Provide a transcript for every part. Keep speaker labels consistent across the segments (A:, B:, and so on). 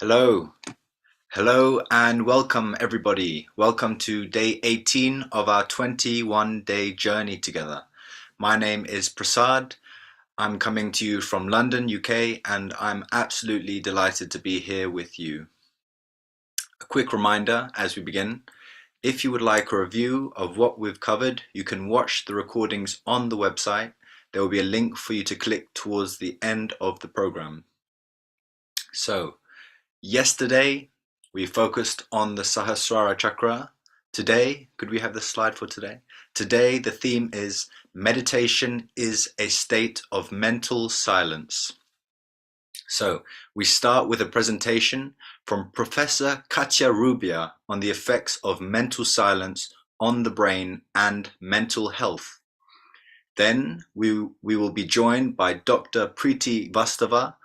A: Hello, hello, and welcome everybody. Welcome to day 18 of our 21-day journey together. My name is Prasad. I'm coming to you from London, UK, and I'm absolutely delighted to be here with you. A quick reminder as we begin, if you would like a review of what we've covered, you can watch the recordings on the website. There will be a link for you to click towards the end of the program. So, yesterday, we focused on the Sahasrara Chakra. Today, could we have the slide for today? Today, the theme is meditation is a state of mental silence. So, we start with a presentation from Professor Katja Rubia on the effects of mental silence on the brain and mental health. Then, we will be joined by Dr. Preeti Vastava,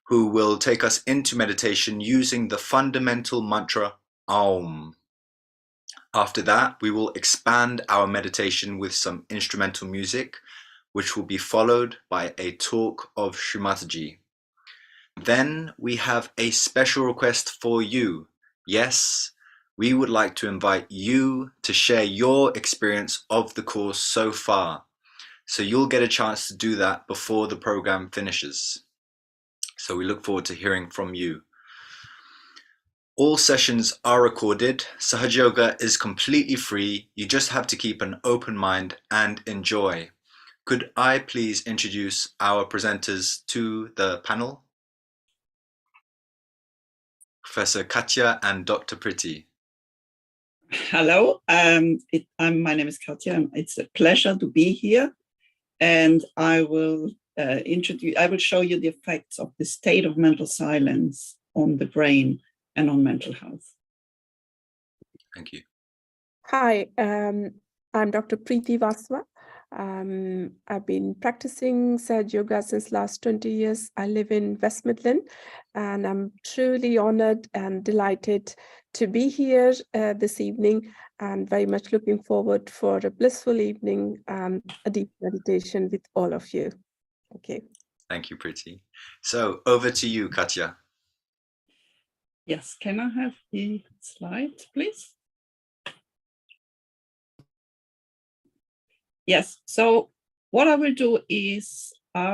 A: who will take us into meditation using the fundamental mantra Aum. After that, we will expand our meditation with some instrumental music, which will be followed by a talk of Shumatiji. Then we have a special request for you. Yes, we would like to invite you to share your experience of the course so far. So you'll get a chance to do that before the program finishes. So we look forward to hearing from you. All sessions are recorded. Sahaja Yoga is completely free. You just have to keep an open mind and enjoy. Could I please introduce our presenters to the panel? Professor Katja and Dr. Preeti.
B: Hello, my name is Katja. It's a pleasure to be here, and I will show you the effects of the state of mental silence on the brain and on mental health.
A: Thank you.
C: Hi, I'm Dr. Preeti Vastava. I've been practicing Sahaja Yoga since last 20 years. I live in West Midland, and I'm truly honored and delighted to be here this evening, and very much looking forward for a blissful evening and a deep meditation with all of you. Okay.
A: Thank you, Preeti. So over to you, Katja.
B: Yes, can I have the slide, please? Yes, so what I will do is,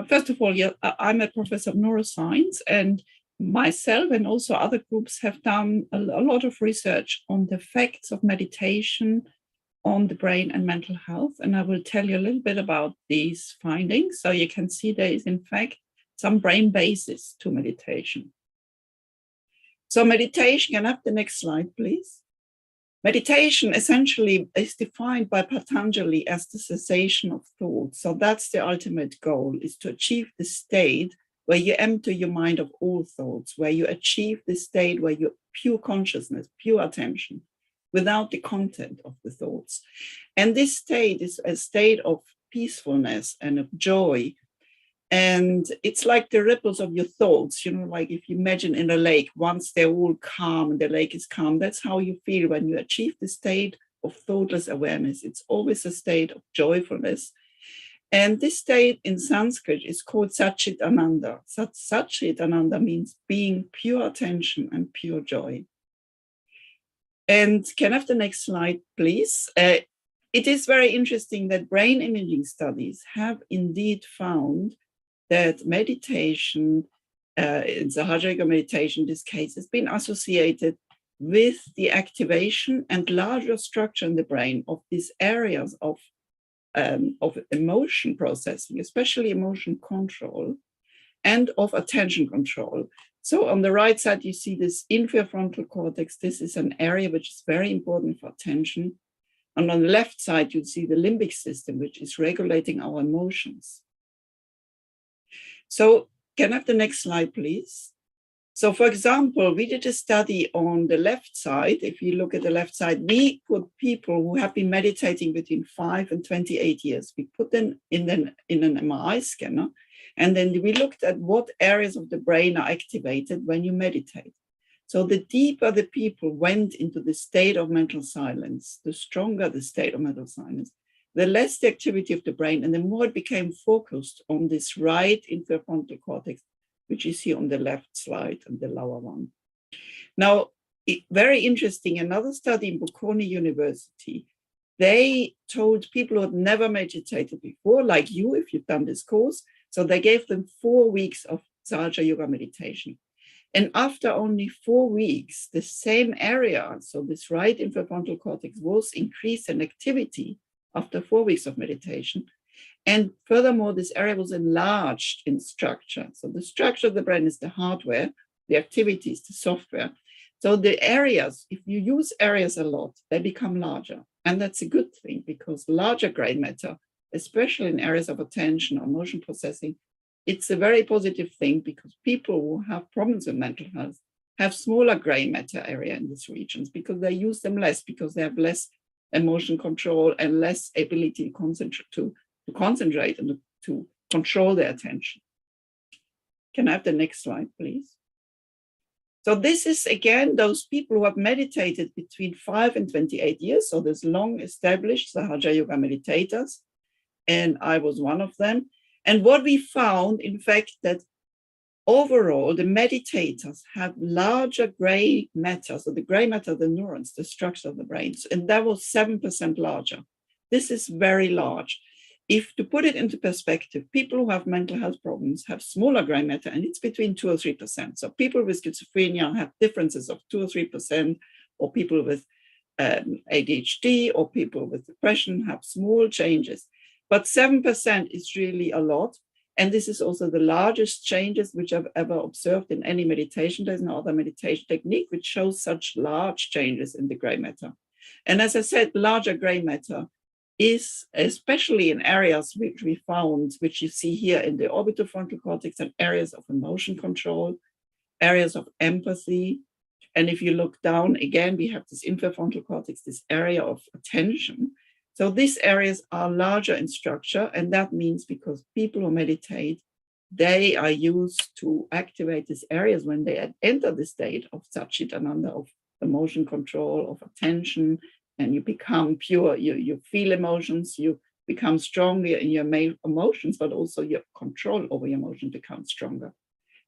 B: first of all, I'm a professor of neuroscience, and myself and also other groups have done a lot of research on the effects of meditation on the brain and mental health. And I will tell you a little bit about these findings. So you can see there is, in fact, some brain basis to meditation. So meditation, can I have the next slide, please? Meditation essentially is defined by Patanjali as the cessation of thought. So that's the ultimate goal, is to achieve the state where you empty your mind of all thoughts, where you achieve the state where you're pure consciousness, pure attention, without the content of the thoughts. And this state is a state of peacefulness and of joy. And it's like the ripples of your thoughts, like if you imagine in a lake, once they're all calm and the lake is calm, that's how you feel when you achieve the state of thoughtless awareness. It's always a state of joyfulness. And this state in Sanskrit is called Satchit Ananda. Satchit Ananda means being pure attention and pure joy. And can I have the next slide, please? It is very interesting that brain imaging studies have indeed found that meditation, in Sahaja Yoga meditation, in this case, has been associated with the activation and larger structure in the brain of these areas of emotion processing, especially emotion control, and of attention control. So on the right side, you see this inferior frontal cortex. This is an area which is very important for attention. And on the left side, you see the limbic system, which is regulating our emotions. So can I have the next slide, please? So for example, we did a study on the left side. If you look at the left side, we put people who have been meditating between 5 and 28 years. We put them in an MRI scanner, and then we looked at what areas of the brain are activated when you meditate. So the deeper the people went into the state of mental silence, the stronger the state of mental silence, the less the activity of the brain, and the more it became focused on this right inferior frontal cortex, which is here on the left slide and the lower one. Now, very interesting, another study in Bocconi University, they told people who had never meditated before, like you, if you've done this course, so they gave them 4 weeks of Sahaja Yoga meditation. And after only 4 weeks, the same area, so this right infrafrontal cortex, was increased in activity after 4 weeks of meditation. And furthermore, this area was enlarged in structure. So the structure of the brain is the hardware, the activity is the software. So the areas, if you use areas a lot, they become larger. And that's a good thing, because larger gray matter, especially in areas of attention or emotion processing, it's a very positive thing, because people who have problems with mental health have smaller gray matter area in these regions because they use them less, because they have less emotion control and less ability to concentrate and to control their attention. Can I have the next slide, please? So this is, again, those people who have meditated between 5 and 28 years. So there's long established Sahaja Yoga meditators, and I was one of them. And what we found, in fact, that overall, the meditators have larger gray matter. So the gray matter, the neurons, the structure of the brain, and that was 7% larger. This is very large. If to put it into perspective, people who have mental health problems have smaller gray matter, and it's between 2 or 3%. So people with schizophrenia have differences of 2 or 3%, or people with ADHD or people with depression have small changes. But 7% is really a lot. And this is also the largest changes which I've ever observed in any meditation. There's no other meditation technique which shows such large changes in the gray matter. And as I said, larger gray matter is, especially in areas which we found, which you see here in the orbitofrontal cortex, and areas of emotion control, areas of empathy. And if you look down again, we have this infrafrontal cortex, this area of attention. So these areas are larger in structure, and that means because people who meditate, they are used to activate these areas when they enter the state of Satchitananda, of emotion control, of attention, and you become pure. You feel emotions, you become stronger in your emotions, but also your control over your emotion becomes stronger.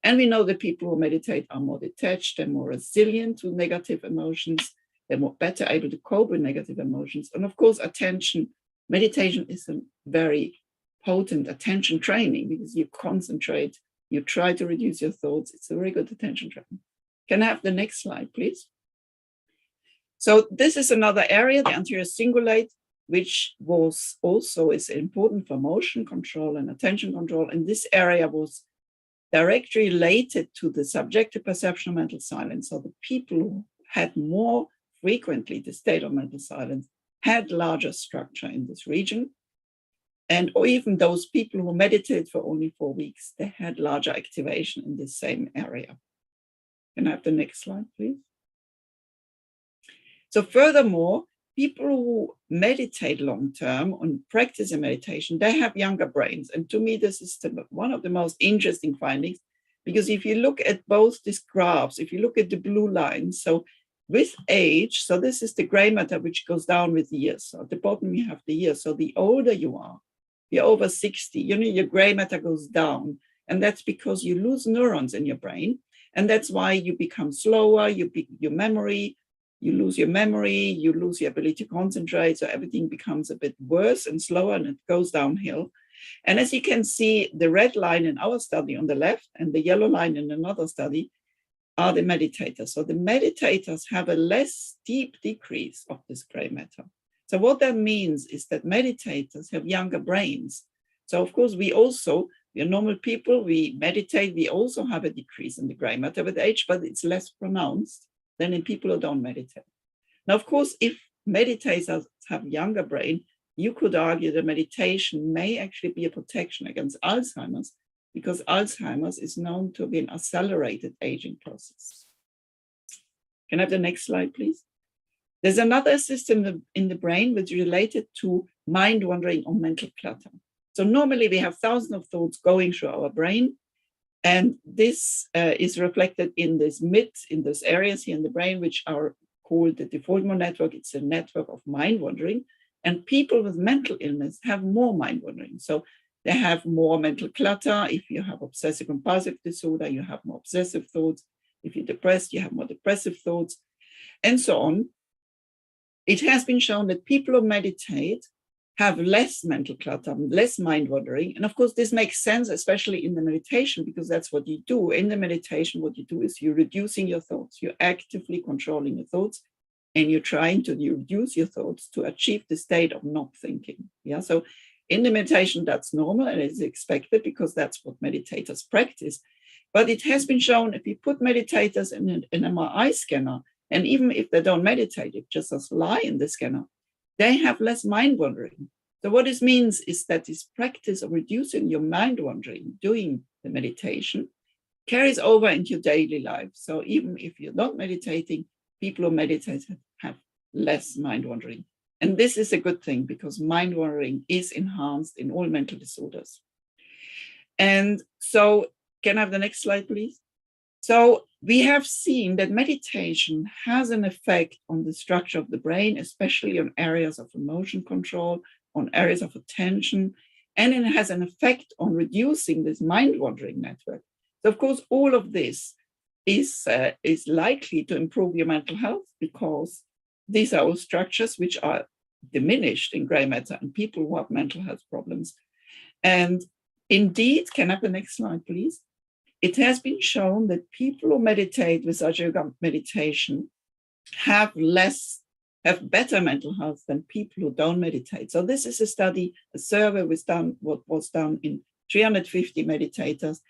B: And we know that people who meditate are more detached and more resilient to negative emotions. They're more better able to cope with negative emotions. And of course, meditation is a very potent attention training, because you concentrate, you try to reduce your thoughts. It's a very good attention training. Can I have the next slide, please? So this is another area, the anterior cingulate, which is important for motion control and attention control. And this area was directly related to the subjective perception of mental silence. So the people who had more frequently the state of mental silence had larger structure in this region. And or even those people who meditated for only 4 weeks, they had larger activation in the same area. Can I have the next slide, please? So furthermore, people who meditate long-term and practice in meditation, they have younger brains. And to me, this is one of the most interesting findings, because if you look at both these graphs, if you look at the blue lines, so with age, so this is the gray matter which goes down with years. So at the bottom you have the years. So the older you are, you're over 60, your gray matter goes down. And that's because you lose neurons in your brain. And that's why you become slower, you lose your memory, you lose your ability to concentrate. So everything becomes a bit worse and slower, and it goes downhill. And as you can see, the red line in our study on the left and the yellow line in another study are the meditators. So the meditators have a less steep decrease of this gray matter. So what that means is that meditators have younger brains. So of course, we are normal people, we meditate, we also have a decrease in the gray matter with age, but it's less pronounced than in people who don't meditate. Now, of course, if meditators have younger brain, you could argue that meditation may actually be a protection against Alzheimer's, because Alzheimer's is known to be an accelerated aging process. Can I have the next slide, please? There's another system in the brain which is related to mind wandering or mental clutter. So normally we have thousands of thoughts going through our brain, and this is reflected in those areas here in the brain, which are called the default mode network. It's a network of mind wandering, and people with mental illness have more mind wandering. So they have more mental clutter. If you have obsessive compulsive disorder, you have more obsessive thoughts. If you're depressed, you have more depressive thoughts, and so on. It has been shown that people who meditate have less mental clutter, less mind wandering. And of course, this makes sense, especially in the meditation, because that's what you do. In the meditation, what you do is you're reducing your thoughts. You're actively controlling your thoughts, and you're trying to reduce your thoughts to achieve the state of not thinking. Yeah. So in the meditation, that's normal and it's expected because that's what meditators practice. But it has been shown if you put meditators in an MRI scanner, and even if they don't meditate, if just lie in the scanner, they have less mind wandering. So what this means is that this practice of reducing your mind wandering, doing the meditation, carries over into your daily life. So even if you're not meditating, people who meditate have less mind wandering. And this is a good thing because mind wandering is enhanced in all mental disorders. And so, can I have the next slide, please? So we have seen that meditation has an effect on the structure of the brain, especially on areas of emotion control, on areas of attention, and it has an effect on reducing this mind-wandering network. So of course, all of this is likely to improve your mental health because these are all structures which are diminished in gray matter in people who have mental health problems. And indeed, can I have the next slide, please? It has been shown that people who meditate with Raja Yoga meditation have better mental health than people who don't meditate. So this is a study, a survey was done in 350 meditators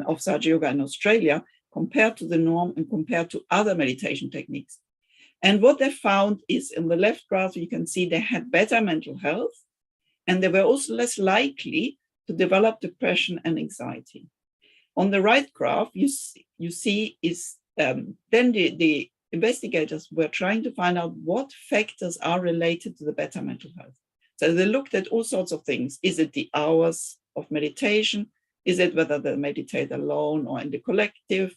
B: of Raja Yoga in Australia, compared to the norm and compared to other meditation techniques. And what they found is in the left graph, you can see they had better mental health, and they were also less likely to develop depression and anxiety. On the right graph, you see is then the investigators were trying to find out what factors are related to the better mental health. So they looked at all sorts of things. Is it the hours of meditation? Is it whether they meditate alone or in the collective?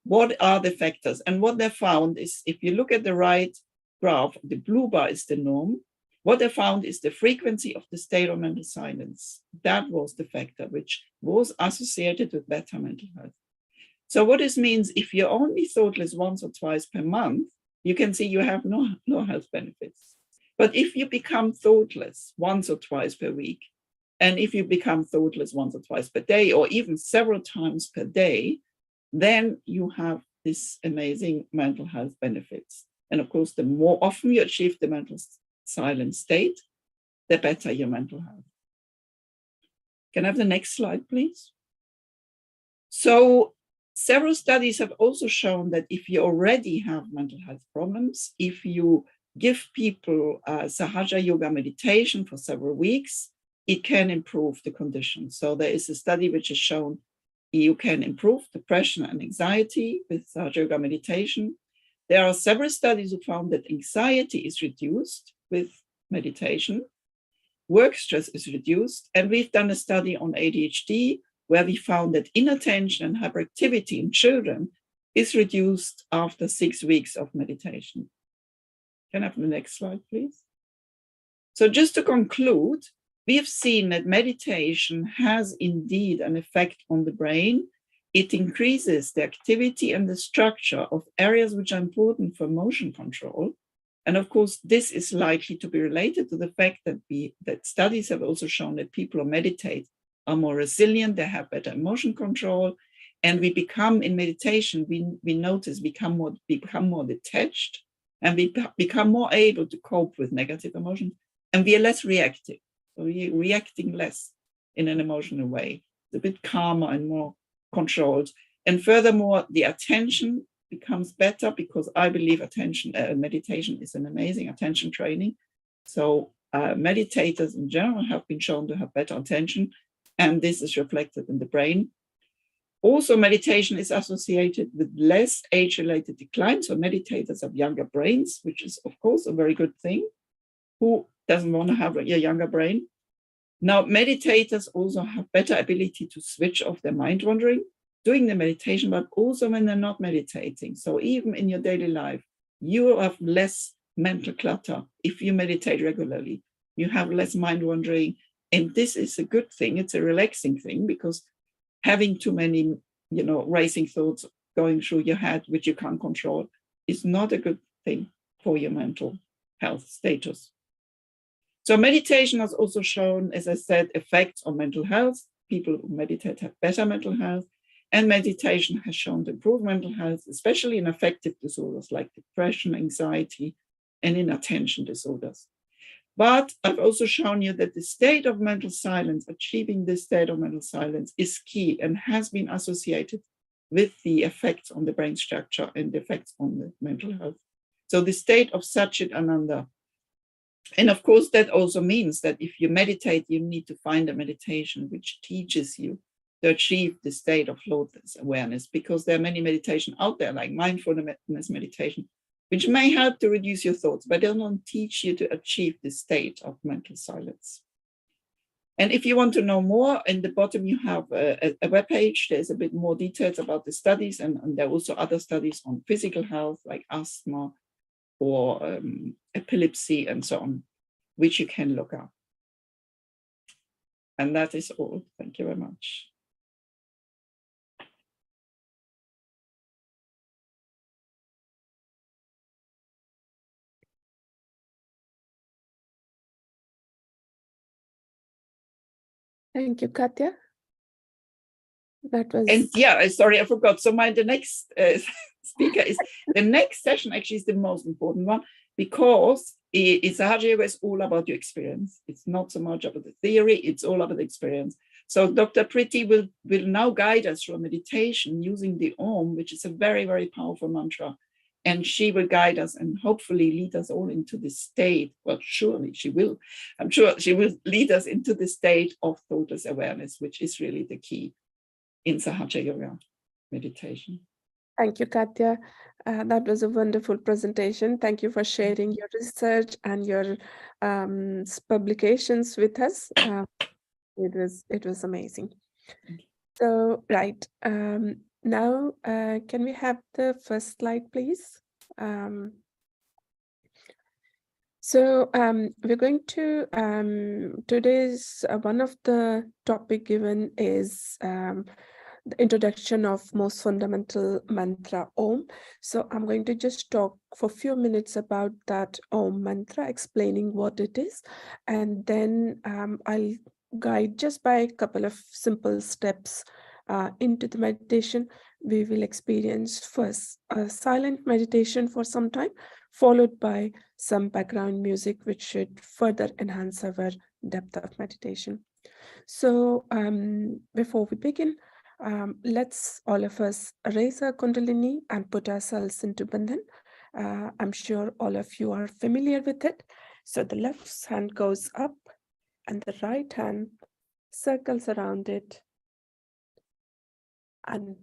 B: What are the factors? And what they found is, if you look at the right graph, the blue bar is the norm. What they found is the frequency of the state of mental silence. That was the factor which was associated with better mental health. So what this means, if you're only thoughtless once or twice per month, you can see you have no health benefits. But if you become thoughtless once or twice per week, and if you become thoughtless once or twice per day, or even several times per day, then you have this amazing mental health benefits. And of course, the more often you achieve the mental silent state, the better your mental health. Can I have the next slide, please? So several studies have also shown that if you already have mental health problems, if you give people Sahaja Yoga meditation for several weeks, it can improve the condition. So there is a study which has shown you can improve depression and anxiety with Sahaja Yoga meditation. There are several studies who found that anxiety is reduced with meditation, work stress is reduced, and we've done a study on ADHD where we found that inattention and hyperactivity in children is reduced after 6 weeks of meditation. Can I have the next slide, please? So just to conclude, we have seen that meditation has indeed an effect on the brain. It increases the activity and the structure of areas which are important for emotion control. And of course, this is likely to be related to the fact that studies have also shown that people who meditate are more resilient, they have better emotion control, and we become, in meditation, we notice become more detached, and we become more able to cope with negative emotions, and we are less reactive. So we're reacting less in an emotional way. It's a bit calmer and more controlled. And furthermore, the attention becomes better, because I believe meditation is an amazing attention training. So meditators in general have been shown to have better attention, and this is reflected in the brain. Also, meditation is associated with less age-related decline. So meditators have younger brains, which is, of course, a very good thing. Who doesn't want to have a younger brain? Now, meditators also have better ability to switch off their mind wandering doing the meditation, but also when they're not meditating. So even in your daily life, you have less mental clutter. If you meditate regularly, you have less mind wandering. And this is a good thing. It's a relaxing thing, because having too many, racing thoughts going through your head, which you can't control, is not a good thing for your mental health status. So meditation has also shown, as I said, effects on mental health. People who meditate have better mental health. And meditation has shown to improve mental health, especially in affective disorders like depression, anxiety, and in attention disorders. But I've also shown you that the state of mental silence, achieving this state of mental silence, is key and has been associated with the effects on the brain structure and the effects on the mental health. So the state of Satchit Ananda. And of course, that also means that if you meditate, you need to find a meditation which teaches you to achieve the state of thoughtless awareness, because there are many meditations out there, like mindfulness meditation, which may help to reduce your thoughts, but they don't teach you to achieve the state of mental silence. And if you want to know more, in the bottom you have a webpage. There's a bit more details about the studies, and there are also other studies on physical health, like asthma or epilepsy and so on, which you can look up. And that is all. Thank you very much.
C: Thank you, Katya. That was...
B: And yeah, sorry, I forgot. So the next speaker is, the next session actually is the most important one, because Sahaja Yoga is all about your experience. It's not so much about the theory, it's all about the experience. So Dr. Priti will now guide us through a meditation using the Om, which is a very, very powerful mantra. And she will guide us and hopefully lead us all into this state. Well, surely she will. I'm sure she will lead us into the state of thoughtless awareness, which is really the key in Sahaja Yoga meditation.
C: Thank you, Katya. That was a wonderful presentation. Thank you for sharing your research and your publications with us. It was amazing. So, right. Now, can we have the first slide, please? We're going to, today's one of the topic given is the introduction of most fundamental mantra Om. So I'm going to just talk for a few minutes about that Om mantra, explaining what it is, and then I'll guide just by a couple of simple steps into the meditation. We will experience first a silent meditation for some time, followed by some background music, which should further enhance our depth of meditation. So before we begin, let's all of us raise our Kundalini and put ourselves into Bandhan. I'm sure all of you are familiar with it. So the left hand goes up and the right hand circles around it and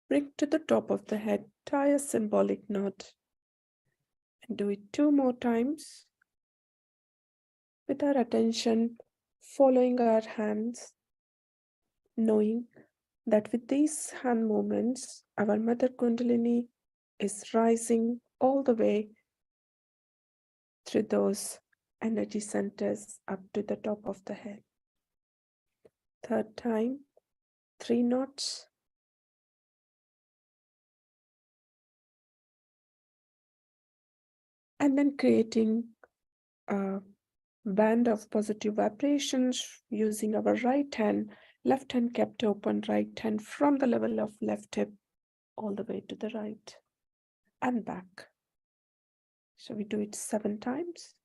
C: bring to the top of the head, tie a symbolic knot, and do it 2 more times with our attention following our hands, knowing that with these hand movements, our Mother Kundalini is rising all the way through those energy centers up to the top of the head. Third time, 3 knots. And then creating a band of positive vibrations using our right hand, left hand kept open, right hand from the level of left hip all the way to the right and back. So we do it 7 times.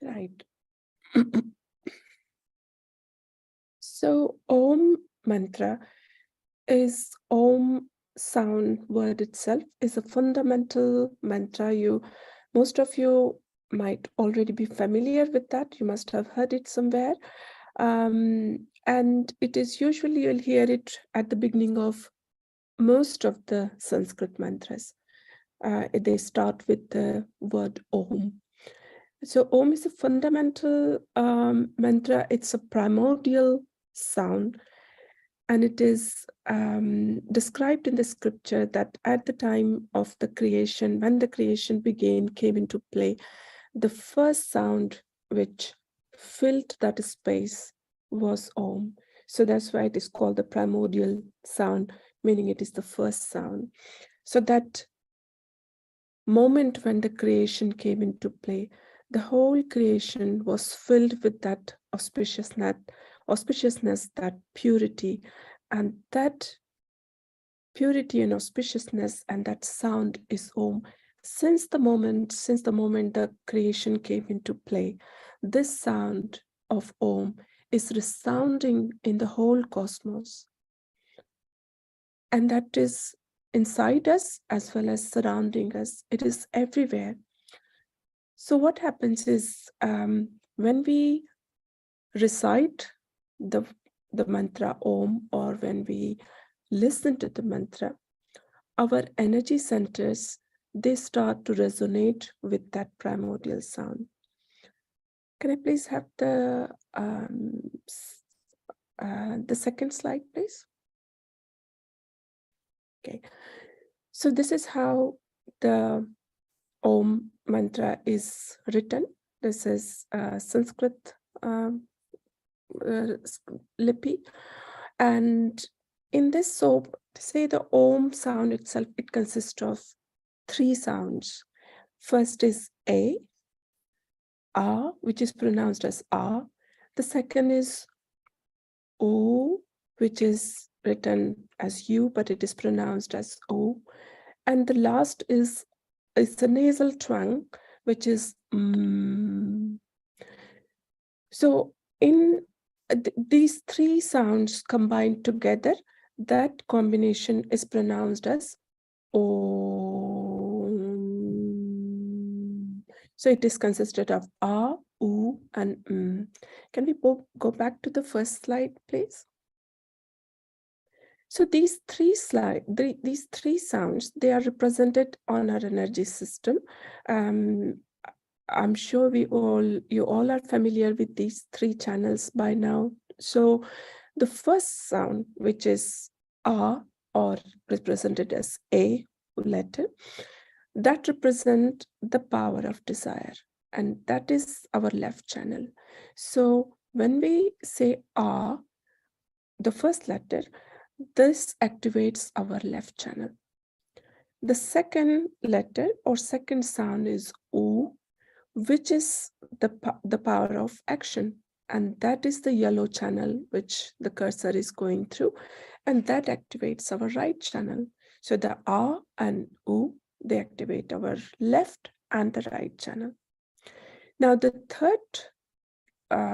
C: Right. So Om mantra is Om sound word itself is a fundamental mantra. Most of you might already be familiar with that. You must have heard it somewhere. And it is usually, you'll hear it at the beginning of most of the Sanskrit mantras. They start with the word Om. So Om is a fundamental mantra. It's a primordial sound, and it is described in the scripture that at the time of the creation, when the creation came into play, the first sound which filled that space was Om. So that's why it is called the primordial sound, meaning it is the first sound. So that moment when the creation came into play, the whole creation was filled with that auspiciousness, that purity, and that purity and auspiciousness and that sound is Om. Since the moment the creation came into play, this sound of Om is resounding in the whole cosmos, and that is inside us as well as surrounding us. It is everywhere. So what happens is when we recite the mantra Om, or when we listen to the mantra, our energy centers, they start to resonate with that primordial sound. Can I please have the second slide, please? Okay. So this is how the Om mantra is written. This is Sanskrit lipi, and in this, so to say the Om sound itself, it consists of 3 sounds. First is A, which is pronounced as A. The second is O, which is written as U, but it is pronounced as O. And the last is the nasal twang, which is mm. So in these 3 sounds combined together, that combination is pronounced as Om. So it is consisted of A, U, and M. Can we go back to the first slide, please? So these 3 sounds, they are represented on our energy system. I'm sure you all are familiar with these 3 channels by now. So the first sound, which is A, or represented as A letter, that represents the power of desire, and that is our left channel. So when we say A, the first letter, this activates our left channel. The second letter or second sound is O, which is the power of action, and that is the yellow channel which the cursor is going through, and that activates our right channel. So the A and U, they activate our left and the right channel. Now the third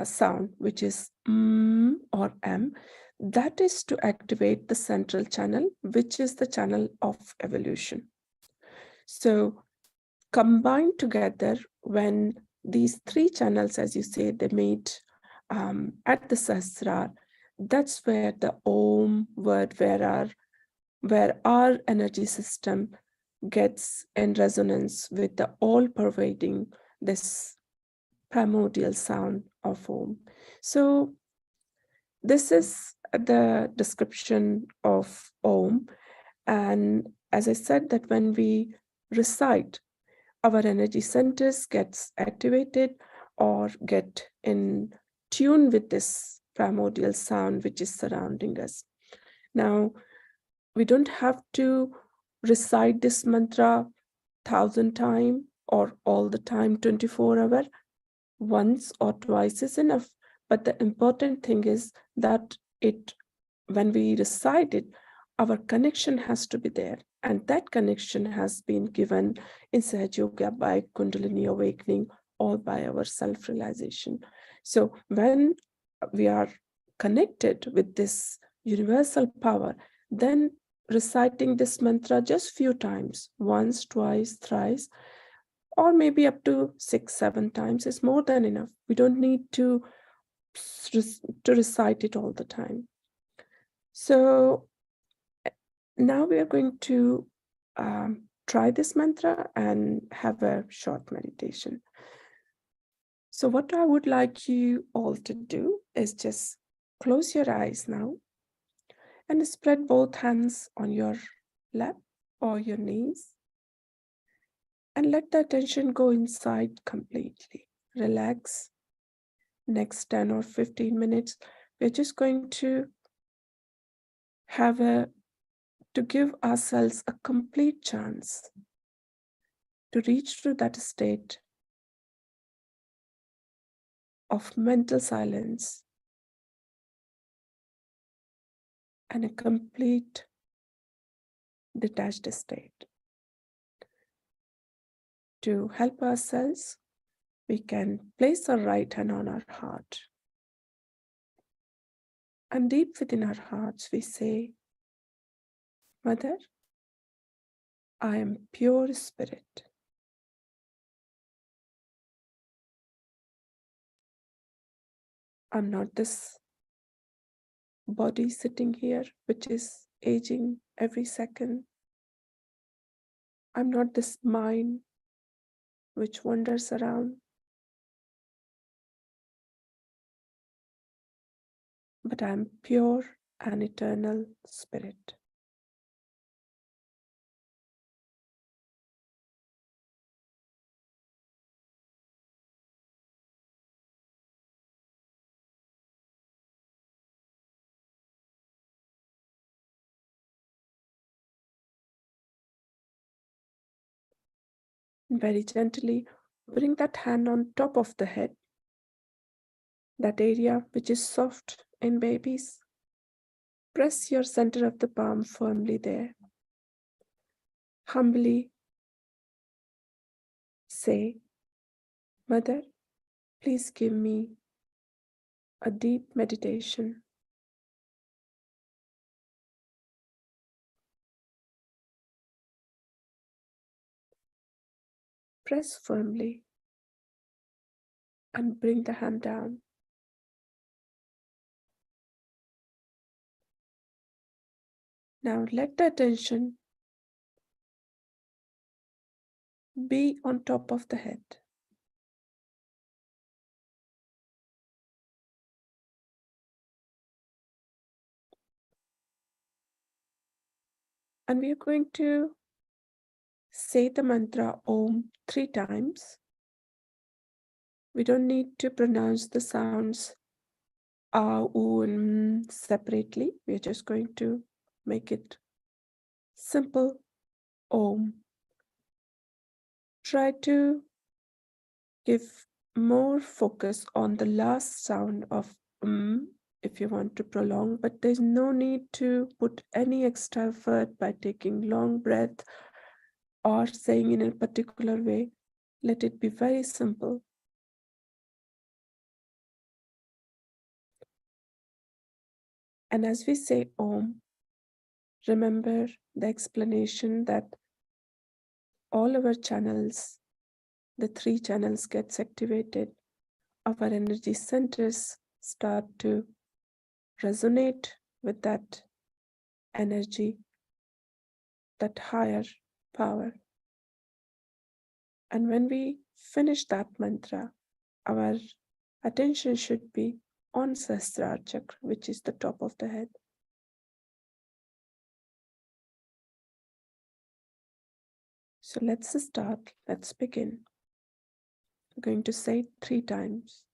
C: sound, which is M or M, that is to activate the central channel, which is the channel of evolution. So combined together, when these 3 channels, as you say, they meet at the Sahasrara, that's where the Om word, where our energy system gets in resonance with the all-pervading, this primordial sound of Om. So this is the description of Om. And as I said, that when we recite, our energy centers gets activated or get in tune with this primordial sound which is surrounding us. Now, we don't have to recite this mantra 1,000 times or all the time, 24 hours. Once or twice is enough. But the important thing is that when we recite it, our connection has to be there. And that connection has been given in Sahaj Yoga by Kundalini awakening or by our self-realization. So when we are connected with this universal power, then reciting this mantra just few times, once, twice, thrice, or maybe up to 6-7 times is more than enough. We don't need to recite it all the time. So now we are going to try this mantra and have a short meditation. So what I would like you all to do is just close your eyes now and spread both hands on your lap or your knees and let the attention go inside completely. Relax. Next 10 or 15 minutes, we're just going to give ourselves a complete chance to reach through that state of mental silence and a complete detached state. To help ourselves, we can place our right hand on our heart. And deep within our hearts, we say, Mother, I am pure spirit. I'm not this body sitting here, which is aging every second. I'm not this mind which wanders around. But I'm pure and eternal spirit. Very gently bring that hand on top of the head, that area which is soft in babies. Press your center of the palm firmly there. Humbly say, Mother, please give me a deep meditation. Press firmly and bring the hand down. Now let the attention be on top of the head. And we are going to say the mantra Om 3 times. We don't need to pronounce the sounds A, U, and M separately. We're just going to make it simple. Om. Try to give more focus on the last sound of if you want to prolong, but there's no need to put any extra effort by taking long breath or saying in a particular way. Let it be very simple. And as we say Om, remember the explanation that all our channels, the 3 channels gets activated. Our energy centers start to resonate with that energy, that higher power. And when we finish that mantra, our attention should be on Sahasrara Chakra, which is the top of the head. So let's start. Let's begin. We're going to say it 3 times.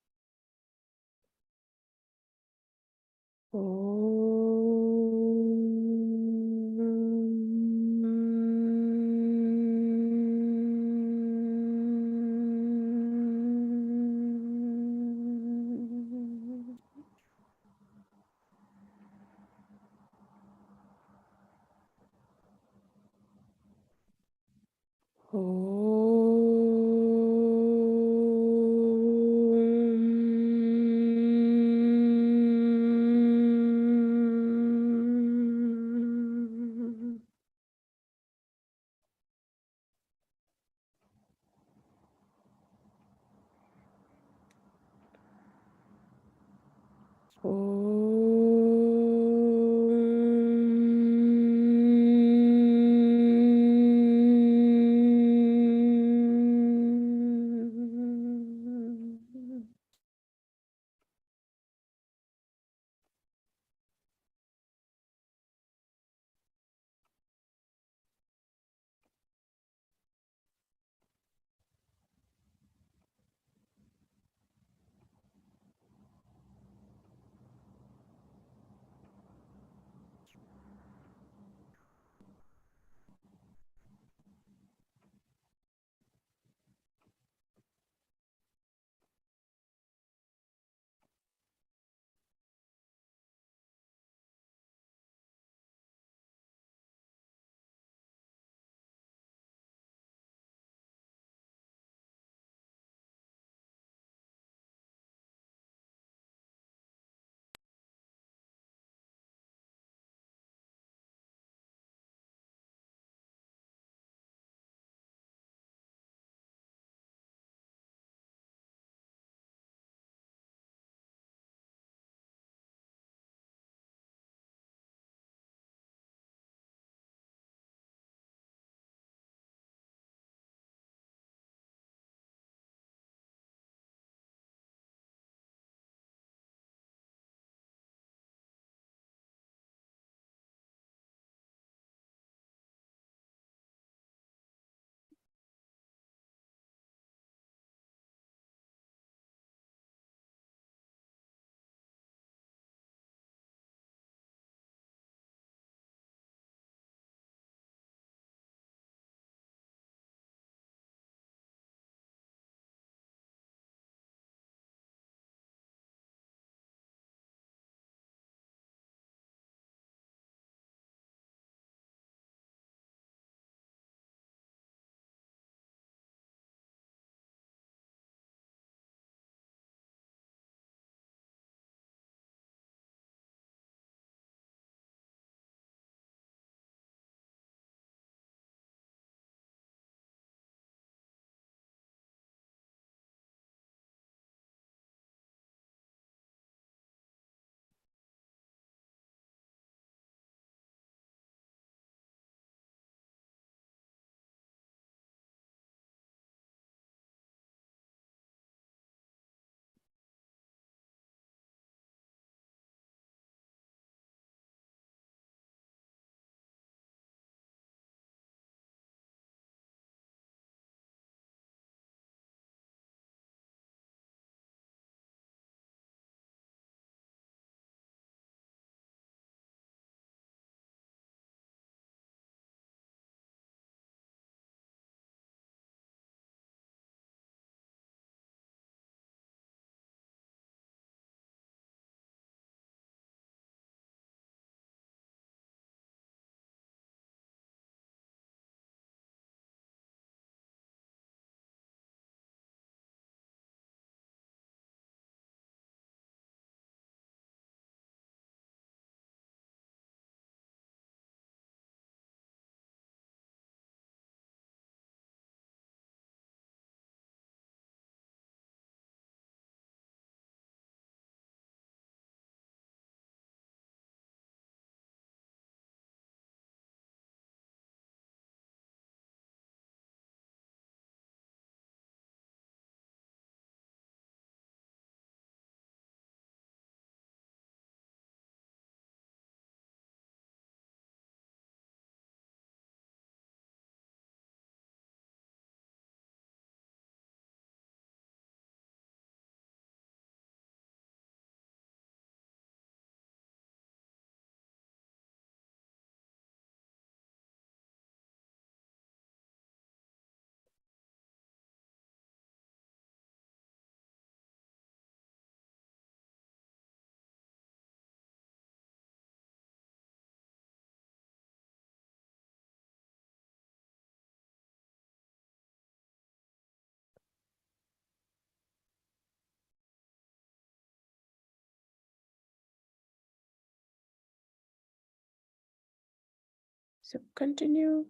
C: So continue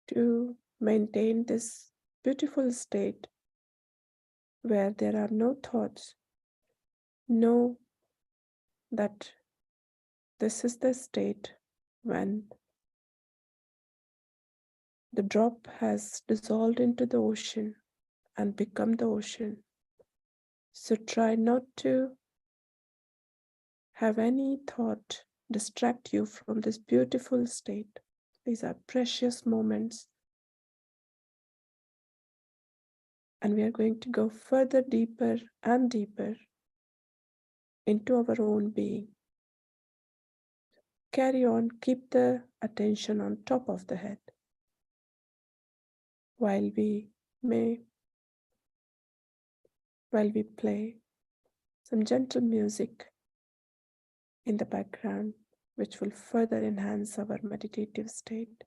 C: to maintain this beautiful state where there are no thoughts. Know that this is the state when the drop has dissolved into the ocean and become the ocean. So try not to have any thought distract you from this beautiful state. These are precious moments. And we are going to go further deeper and deeper into our own being. Carry on, keep the attention on top of the head while we play some gentle music in the background, which will further enhance our meditative state.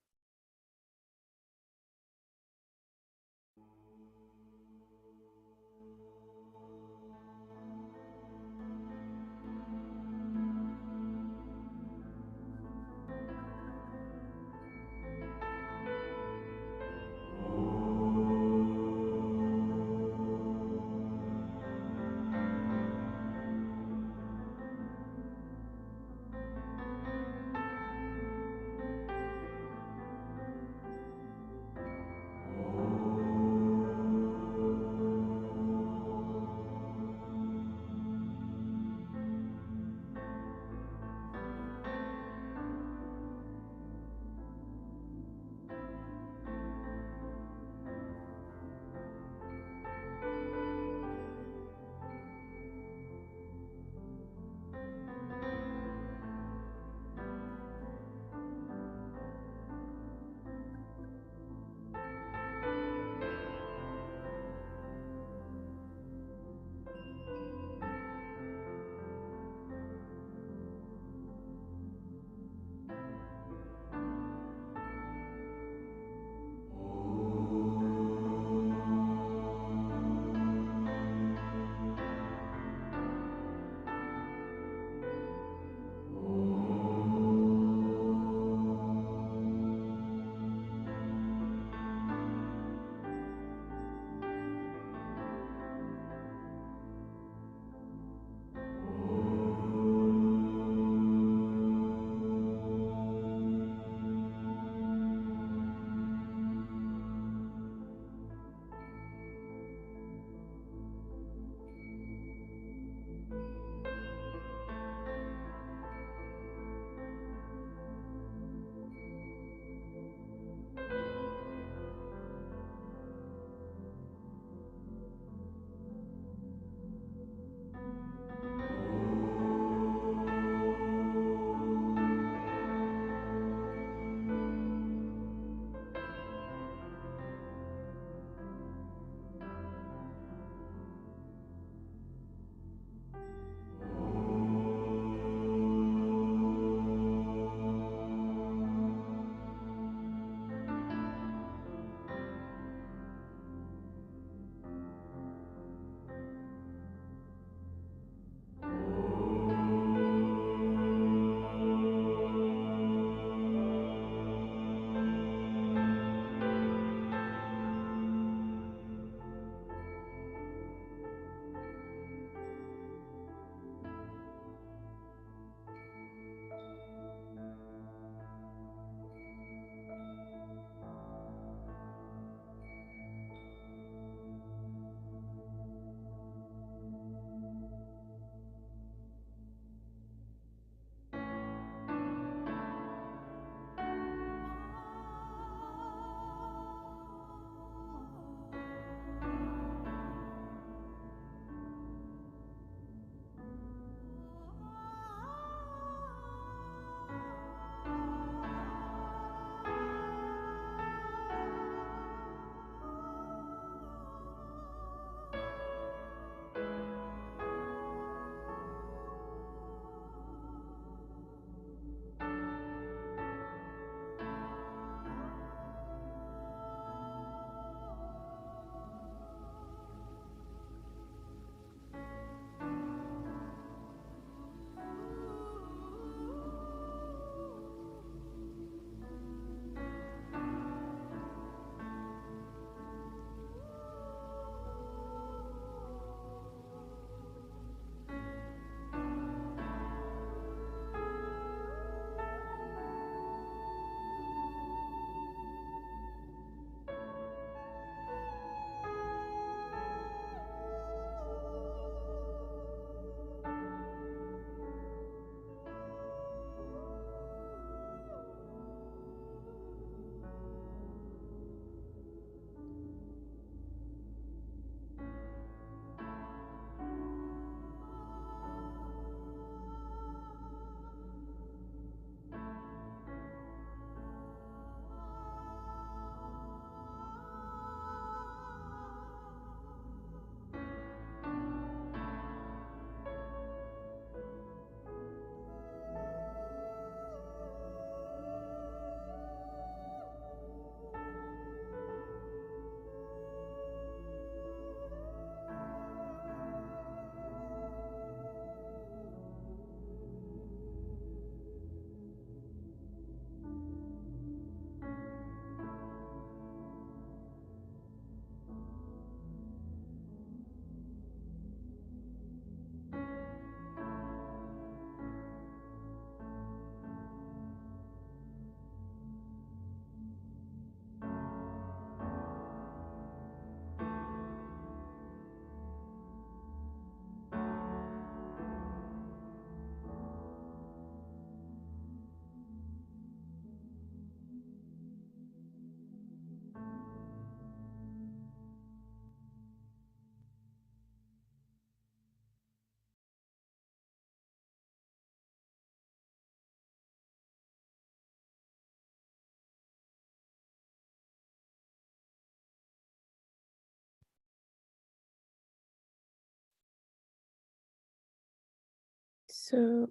C: So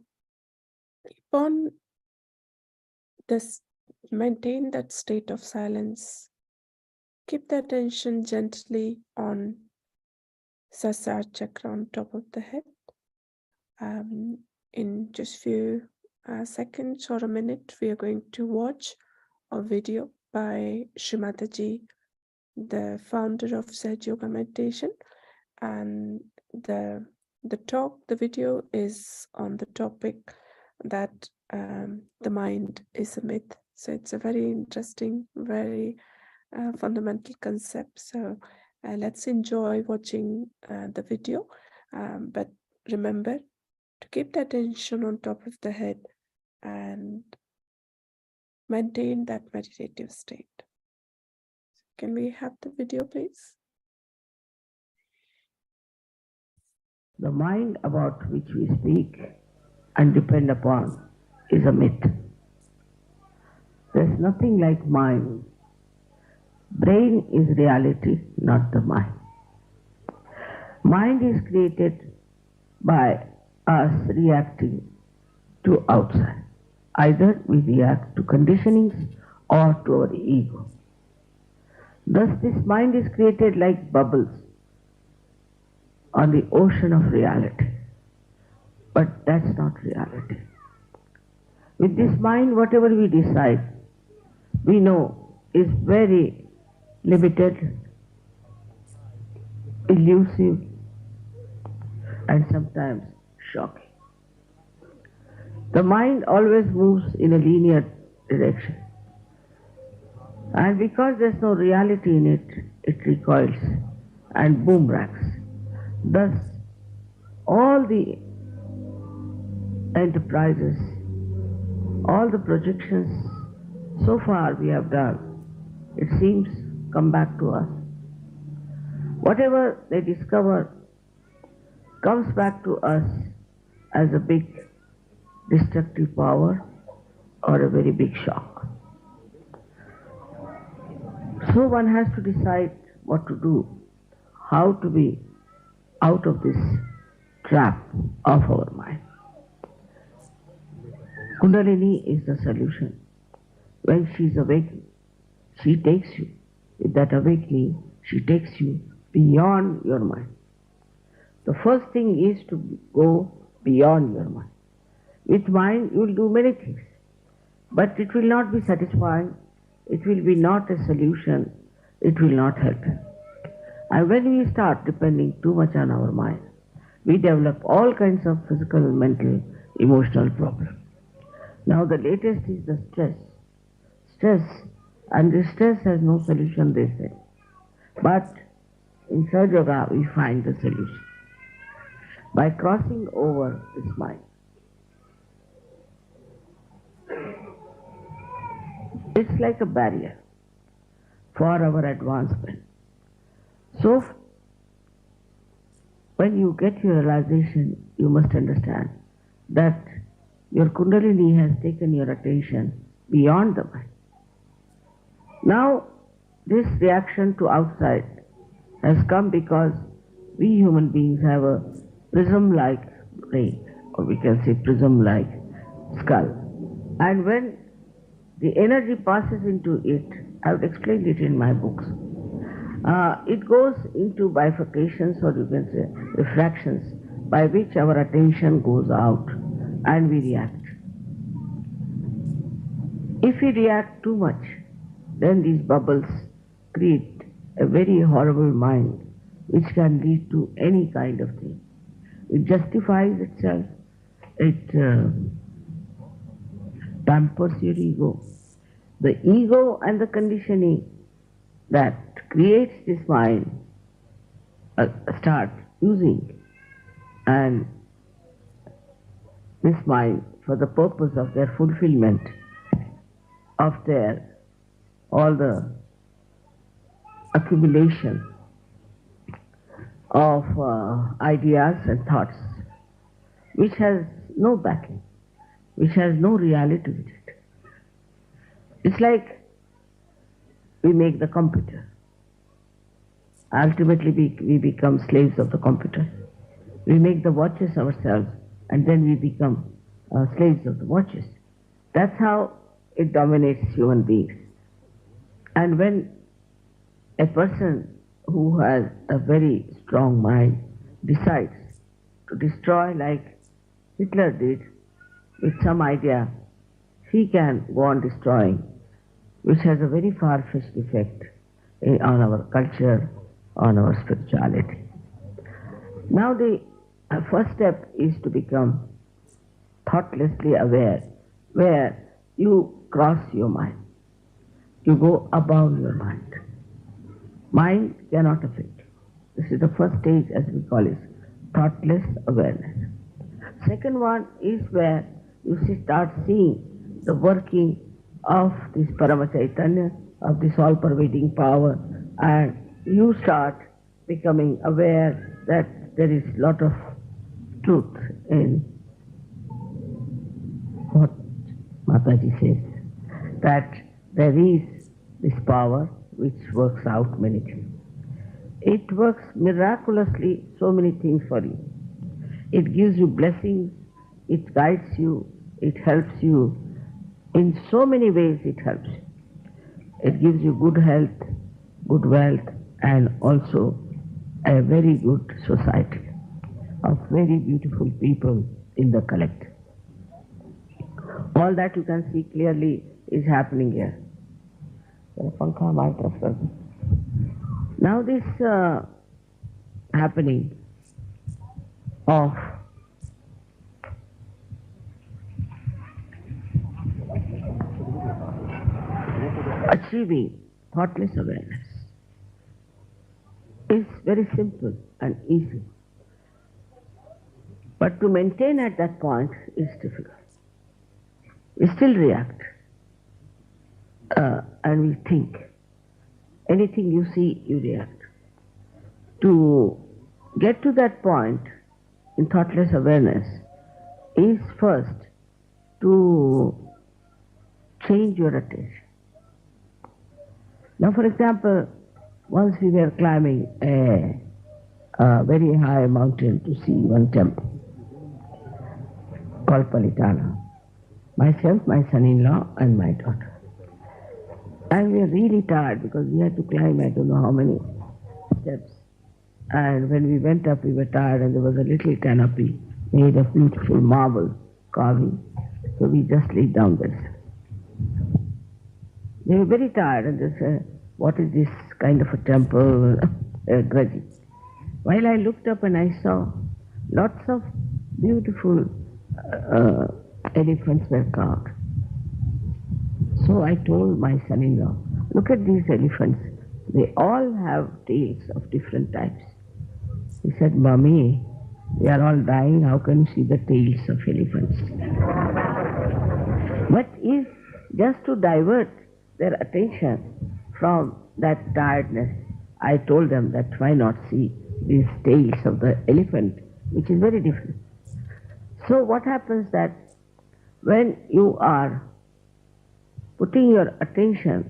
C: keep on this, maintain that state of silence. Keep the attention gently on Sasar chakra on top of the head. In just few seconds or a minute, we are going to watch a video by Shri Mataji, the founder of Sage Yoga Meditation, and the video is on the topic that the mind is a myth. So it's a very interesting, very fundamental concept. So let's enjoy watching the video, but remember to keep the attention on top of the head and maintain that meditative state. Can we have the video, please?
D: The mind about which we speak and depend upon is a myth. There's nothing like mind. Brain is reality, not the mind. Mind is created by us reacting to outside. Either we react to conditionings or to our ego. Thus this mind is created like bubbles on the ocean of reality. But that's not reality. With this mind, whatever we decide, we know is very limited, elusive, and sometimes shocking. The mind always moves in a linear direction. And because there's no reality in it, it recoils and boomerangs. Thus, all the enterprises, all the projections so far we have done, it seems, come back to us. Whatever they discover comes back to us as a big destructive power or a very big shock. So one has to decide what to do, how to be out of this trap of our mind. Kundalini is the solution. When she is awakened, she takes you. With that awakening, she takes you beyond your mind. The first thing is to go beyond your mind. With mind, you will do many things, but it will not be satisfying. It will be not a solution. It will not help. And when we start depending too much on our mind, we develop all kinds of physical, mental, emotional problems. Now the latest is the stress. Stress, and this stress has no solution, they say. But in Sage Yoga, we find the solution by crossing over this mind. It's like a barrier for our advancement. So, when you get your realization, you must understand that your Kundalini has taken your attention beyond the mind. Now, this reaction to outside has come because we human beings have a prism-like brain, or we can say prism-like skull. And when the energy passes into it, I have explained it in my books, it goes into bifurcations, or you can say refractions, by which our attention goes out and we react. If we react too much, then these bubbles create a very horrible mind which can lead to any kind of thing. It justifies itself, it pampers your ego. The ego and the conditioning that creates this mind start using, and this mind for the purpose of their fulfillment of their all the accumulation of ideas and thoughts which has no backing, which has no reality with it. It's like we make the computer. Ultimately we become slaves of the computer. We make the watches ourselves, and then we become slaves of the watches. That's how it dominates human beings. And when a person who has a very strong mind decides to destroy like Hitler did with some idea, he can go on destroying, which has a very far-fetched effect on our culture, on our spirituality. Now the first step is to become thoughtlessly aware, where you cross your mind. You go above your mind. Mind cannot affect you. This is the first stage, as we call it, thoughtless awareness. Second one is where you start seeing the working of this Paramachaitanya, of this all-pervading power, and you start becoming aware that there is a lot of truth in what Mataji says, that there is this power which works out many things. It works miraculously so many things for you. It gives you blessings, it guides you, it helps you. In so many ways it helps you. It gives you good health, good wealth, and also a very good society of very beautiful people in the collective. All that you can see clearly is happening here. Now this happening of achieving thoughtless awareness is very simple and easy. But to maintain at that point is difficult. We still react and we think. Anything you see, you react. To get to that point in thoughtless awareness is first to change your attention. Now, for example, once we were climbing a very high mountain to see one temple called Palitana. Myself, my son-in-law, and my daughter. And we were really tired because we had to climb I don't know how many steps. And when we went up, we were tired, and there was a little canopy made of beautiful marble carving. So we just laid down there. They were very tired, and they said, "What is this kind of a temple?" Grudging. While I looked up and I saw lots of beautiful elephants were carved. So I told my son-in-law, "Look at these elephants. They all have tails of different types." He said, "Mommy, we are all dying. How can you see the tails of elephants?" But if just to divert their attention from that tiredness, I told them that why not see these tails of the elephant, which is very different. So what happens that when you are putting your attention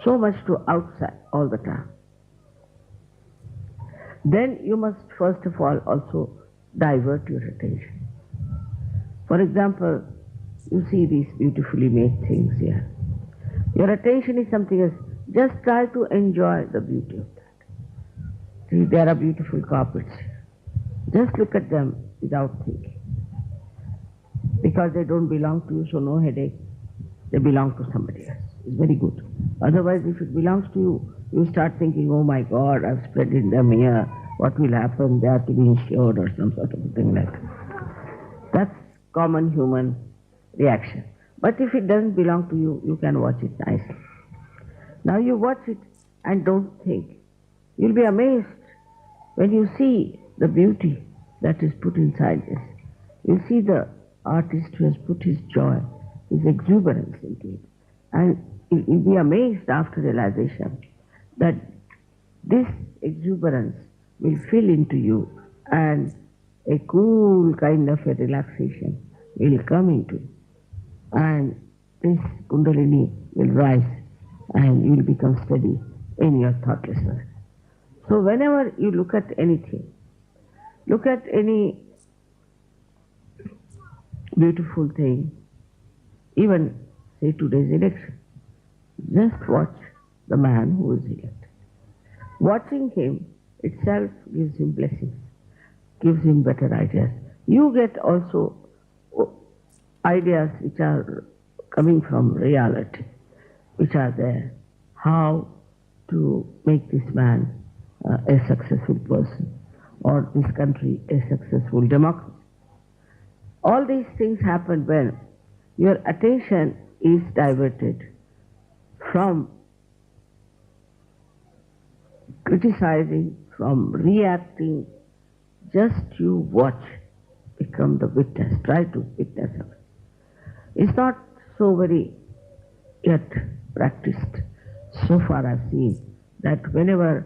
D: so much to outside all the time, then you must first of all also divert your attention. For example, you see these beautifully made things here. Your attention is something else. Just try to enjoy the beauty of that. See, there are beautiful carpets here. Just look at them without thinking. Because they don't belong to you, so no headache. They belong to somebody else. It's very good. Otherwise, if it belongs to you, you start thinking, "Oh my God, I've spread them here. What will happen? They have to be insured," or some sort of a thing like that. That's common human reaction. But if it doesn't belong to you, you can watch it nicely. Now you watch it and don't think. You'll be amazed when you see the beauty that is put inside this. You'll see the artist who has put his joy, his exuberance into it. And you'll be amazed after realization that this exuberance will fill into you and a cool kind of a relaxation will come into you. And this Kundalini will rise and you will become steady in your thoughtlessness. So whenever you look at anything, look at any beautiful thing. Even say today's election, just watch the man who is elected. Watching him itself gives him blessings, gives him better ideas. You get also ideas which are coming from reality, which are there. How to make this man a successful person, or this country a successful democracy. All these things happen when your attention is diverted from criticizing, from reacting. Just you watch, become the witness, try to witness of it. It's not so very yet practiced. So far I've seen that whenever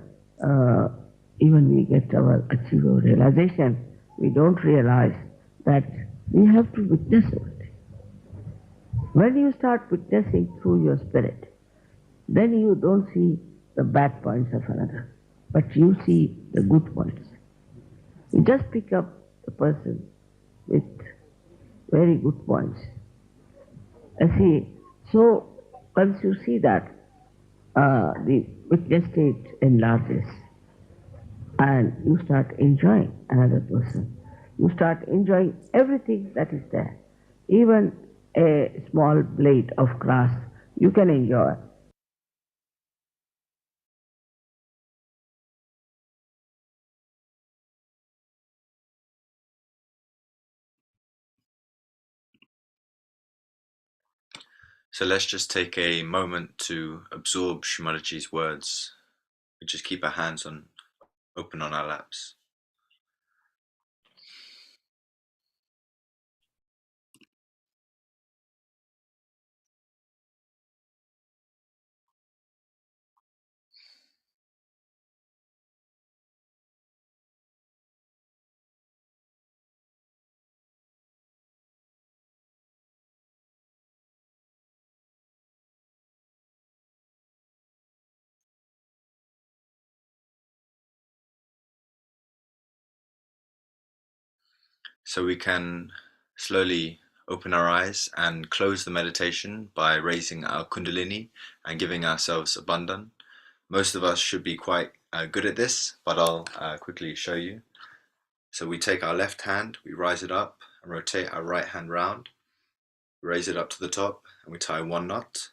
D: even we get our achieve our realization, we don't realize that we have to witness it. When you start witnessing through your spirit, then you don't see the bad points of another, but you see the good points. You just pick up the person with very good points. And see, so once you see that, the witness state enlarges and you start enjoying another person. You start enjoying everything that is there. Even a small blade of grass you can enjoy.
A: So let's just take a moment to absorb Shumataji's words. We just keep our hands open on our laps. So we can slowly open our eyes and close the meditation by raising our kundalini and giving ourselves abundance. Most of us should be quite good at this, but I'll quickly show you. So we take our left hand, we rise it up and rotate our right hand round, raise it up to the top, and we tie one knot.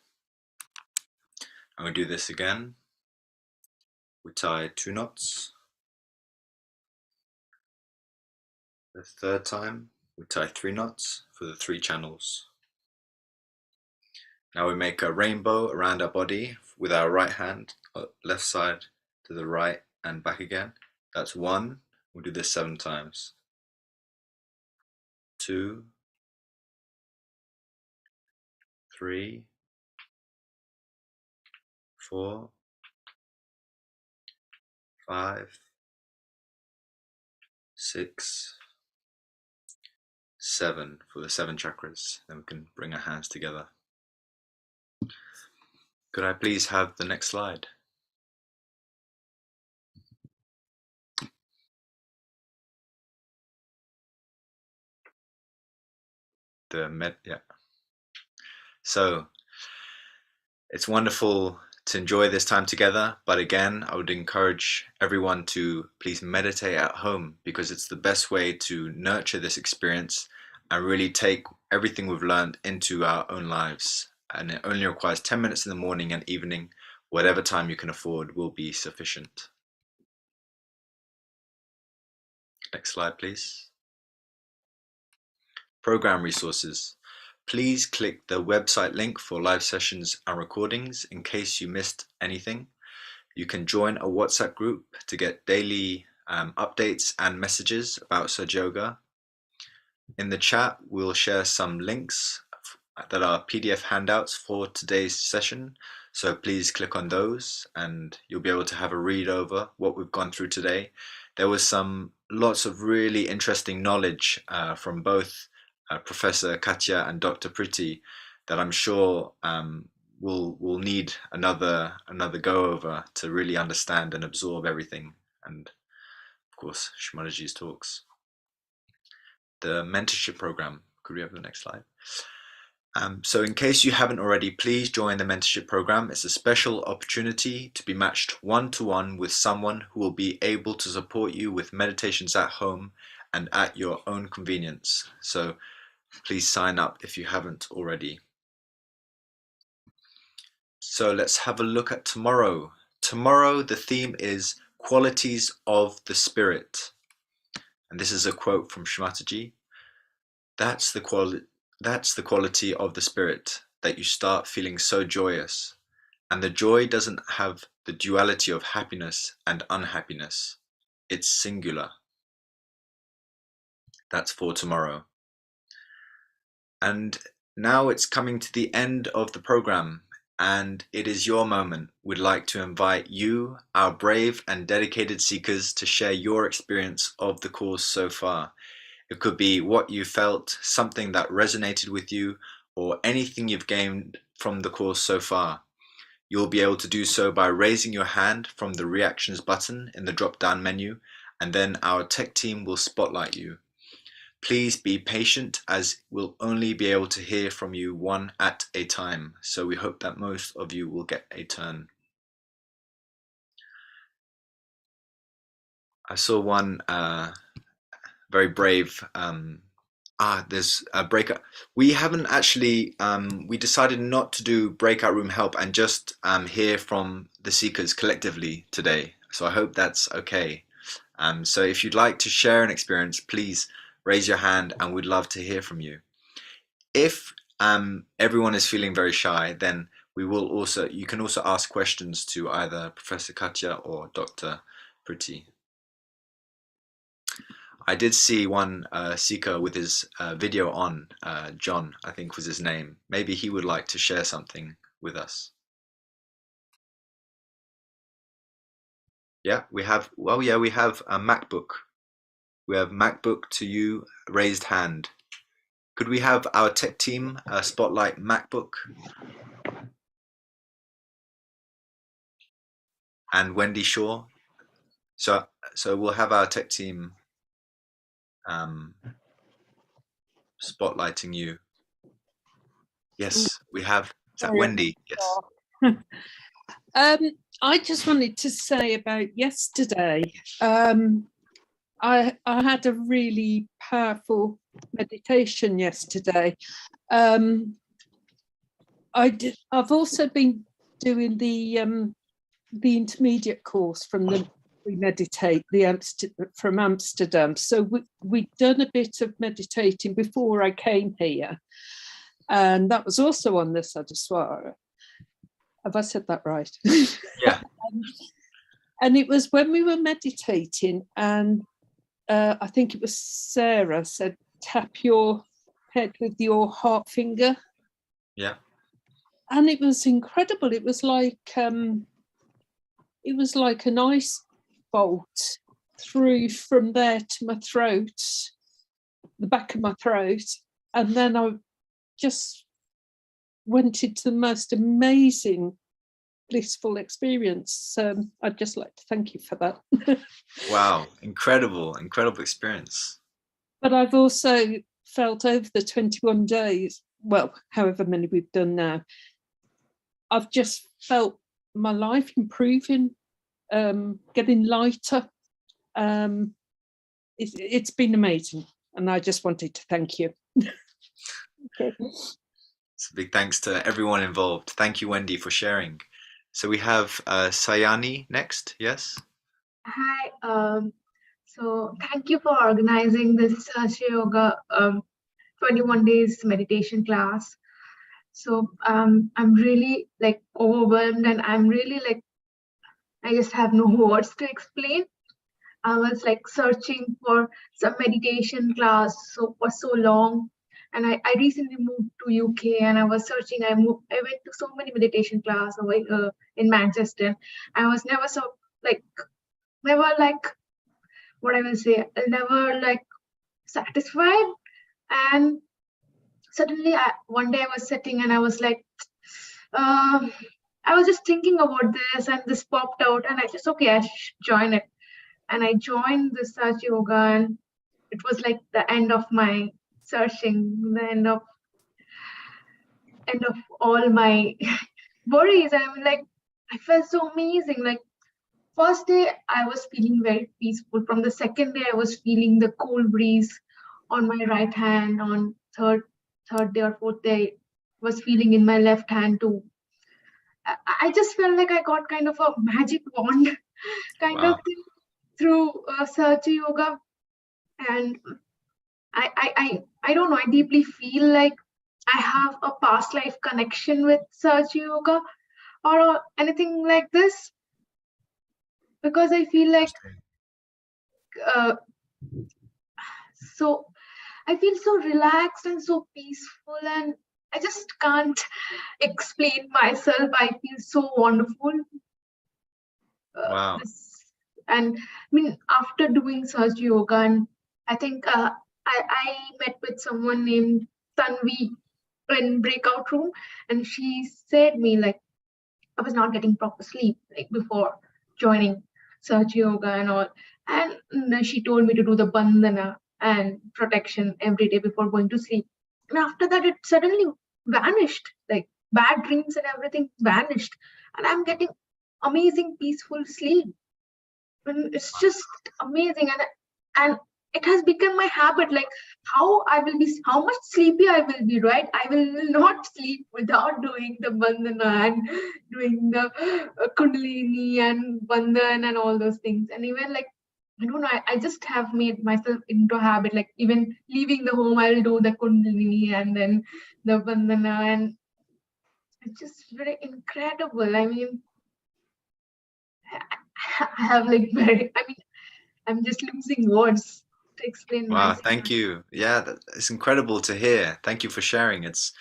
A: And we do this again. We tie two knots. The third time, we tie three knots for the three channels. Now we make a rainbow around our body with our right hand, left side to the right and back again. That's one. We'll do this 7 times. 2, 3, 4, 5, 6, 7 for the 7 chakras. Then we can bring our hands together. Could I please have the next slide? Yeah. So it's wonderful to enjoy this time together, but again, I would encourage everyone to please meditate at home, because it's the best way to nurture this experience and really take everything we've learned into our own lives. And it only requires 10 minutes in the morning and evening. Whatever time you can afford will be sufficient. Next slide, please. Program resources. Please click the website link for live sessions and recordings in case you missed anything. You can join a WhatsApp group to get daily updates and messages about Surge Yoga. In the chat, we'll share some links that are PDF handouts for today's session. So please click on those and you'll be able to have a read over what we've gone through today. There was lots of really interesting knowledge from both Professor Katya and Dr. Priti that I'm sure we'll need another go over to really understand and absorb everything, and of course Shumataji's talks. The mentorship program. Could we have the next slide? So in case you haven't already, please join the mentorship program. It's a special opportunity to be matched one-to-one with someone who will be able to support you with meditations at home and at your own convenience. So please sign up if you haven't already. So let's have a look at tomorrow. Tomorrow the theme is qualities of the spirit. And this is a quote from Shumatiji. That's the quality of the spirit, that you start feeling so joyous. And the joy doesn't have the duality of happiness and unhappiness. It's singular. That's for tomorrow. And now it's coming to the end of the program, and it is your moment. We'd like to invite you, our brave and dedicated seekers, to share your experience of the course so far. It could be what you felt, something that resonated with you, or anything you've gained from the course so far. You'll be able to do so by raising your hand from the reactions button in the drop-down menu, and then our tech team will spotlight you. Please be patient, as we'll only be able to hear from you one at a time, so we hope that most of you will get a turn. I saw one very brave, there's a breakout. We haven't actually, we decided not to do breakout room help and just hear from the seekers collectively today. So I hope that's okay. So if you'd like to share an experience, please raise your hand and we'd love to hear from you. If everyone is feeling very shy, then you can also ask questions to either Professor Katya or Dr. Priti. I did see one seeker with his video on, John, I think was his name. Maybe he would like to share something with us. Yeah, we have a MacBook. We have MacBook to you, raised hand. Could we have our tech team spotlight MacBook? And Wendy Shaw. So we'll have our tech team spotlighting you. Yes, we have. Is that Wendy? Yes.
B: I just wanted to say about yesterday. I had a really powerful meditation yesterday. I've also been doing the intermediate course from the We Meditate from Amsterdam. So we'd done a bit of meditating before I came here, and that was also on the Sadhuswara. Have I said that right?
A: Yeah.
B: And it was when we were meditating, and I think it was Sarah said, tap your head with your heart finger.
A: Yeah.
B: And it was incredible. It was like an ice bolt through from there to my throat, the back of my throat, and then I just went into the most amazing, blissful experience. I'd just like to thank you for that.
A: Wow, incredible experience.
B: But I've also felt over the 21 days, well, however many we've done now, I've just felt my life improving, getting lighter. It's been amazing, and I just wanted to thank you. Okay.
E: So big thanks to everyone involved. Thank you, Wendy, for sharing. So we have Sayani next. Yes.
F: Hi. So thank you for organizing this Shri Yoga 21 days meditation class. So I'm really like overwhelmed, and I'm really like, I just have no words to explain. I was like searching for some meditation class for so long, and I recently moved to UK, and I was searching. I went to so many meditation classes in Manchester. I was never what I will say, never like satisfied. And suddenly one day I was sitting and I was like, I was just thinking about this, and this popped out, and I just, okay, I should join it. And I joined this Sach Yoga, and it was like the end of my searching, the end of all my worries. I'm like, I felt so amazing. Like, first day I was feeling very peaceful. From the second day I was feeling the cool breeze on my right hand. On third day or fourth day was feeling in my left hand too. I just felt like I got kind of a magic wand kind
A: Wow.
F: of thing through Sahaja Yoga. And I don't know, I deeply feel like I have a past life connection with Sahaja Yoga or anything like this, because I feel like so I feel so relaxed and so peaceful, and I just can't explain myself. I feel so wonderful.
A: Wow.
F: And I mean, after doing Sahaja Yoga, and I think I met with someone named Tanvi in breakout room, and she said me like I was not getting proper sleep like before joining Sahaja Yoga and all, and then she told me to do the bandhana and protection every day before going to sleep. And after that, it suddenly vanished. Like bad dreams and everything vanished, and I'm getting amazing peaceful sleep. And it's just amazing, and it has become my habit. Like how much sleepy I will be, right? I will not sleep without doing the bandhana and doing the kundalini and bandhan and all those things. And even like, I don't know, I just have made myself into a habit. Like even leaving the home, I'll do the kundalini and then the bandhana, and it's just very incredible. I mean, I have like I'm just losing words to explain
A: Wow,
F: myself.
A: thank you. Yeah, it's incredible to hear. Thank you for sharing. It's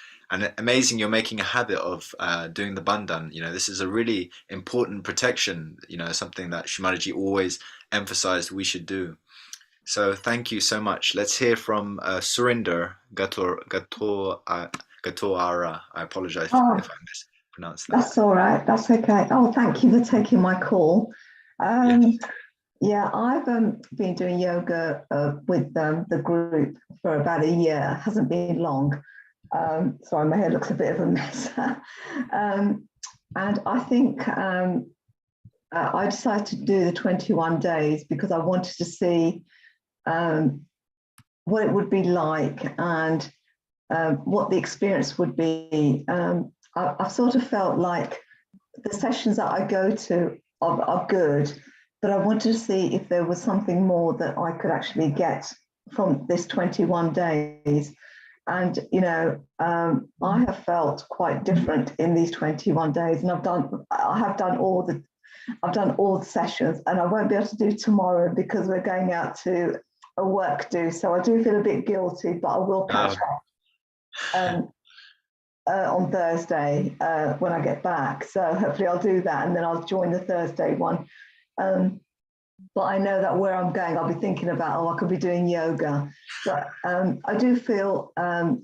A: amazing you're making a habit of doing the bandhan. This is a really important protection, something that Shumatiji always emphasized we should do. So thank you so much. Let's hear from Surinder Gatoara. I apologize
G: Oh,
A: if I mispronounced that.
G: that's all right. That's okay. Oh, thank you for taking my call.
A: Yes.
G: Yeah, I've been doing yoga with the group for about a year. It hasn't been long. Sorry, my hair looks a bit of a mess. And I think I decided to do the 21 days because I wanted to see what it would be like and what the experience would be. I've sort of felt like the sessions that I go to are good, but I wanted to see if there was something more that I could actually get from this 21 days. And, I have felt quite different in these 21 days, and I've done all the sessions, and I won't be able to do tomorrow because we're going out to a work do. So I do feel a bit guilty, but I will catch up on Thursday when I get back. So hopefully I'll do that, and then I'll join the Thursday one. But I know that where I'm going, I'll be thinking about, I could be doing yoga. But I do feel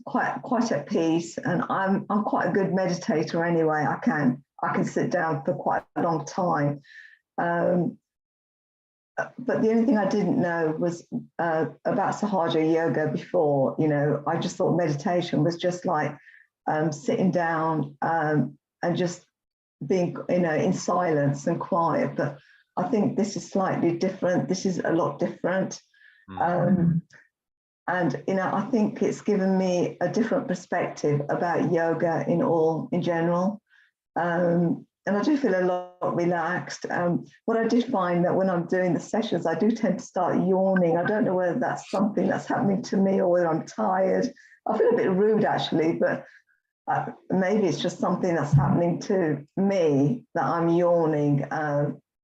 G: quite at peace, and I'm quite a good meditator anyway. I can sit down for quite a long time. But the only thing I didn't know was about Sahaja Yoga before. I just thought meditation was just like sitting down and just being, in silence and quiet. But I think this is slightly different. This is a lot different. And, I think it's given me a different perspective about yoga in general. And I do feel a lot relaxed. What I did find that when I'm doing the sessions, I do tend to start yawning. I don't know whether that's something that's happening to me or whether I'm tired. I feel a bit rude actually, but maybe it's just something that's happening to me that I'm yawning.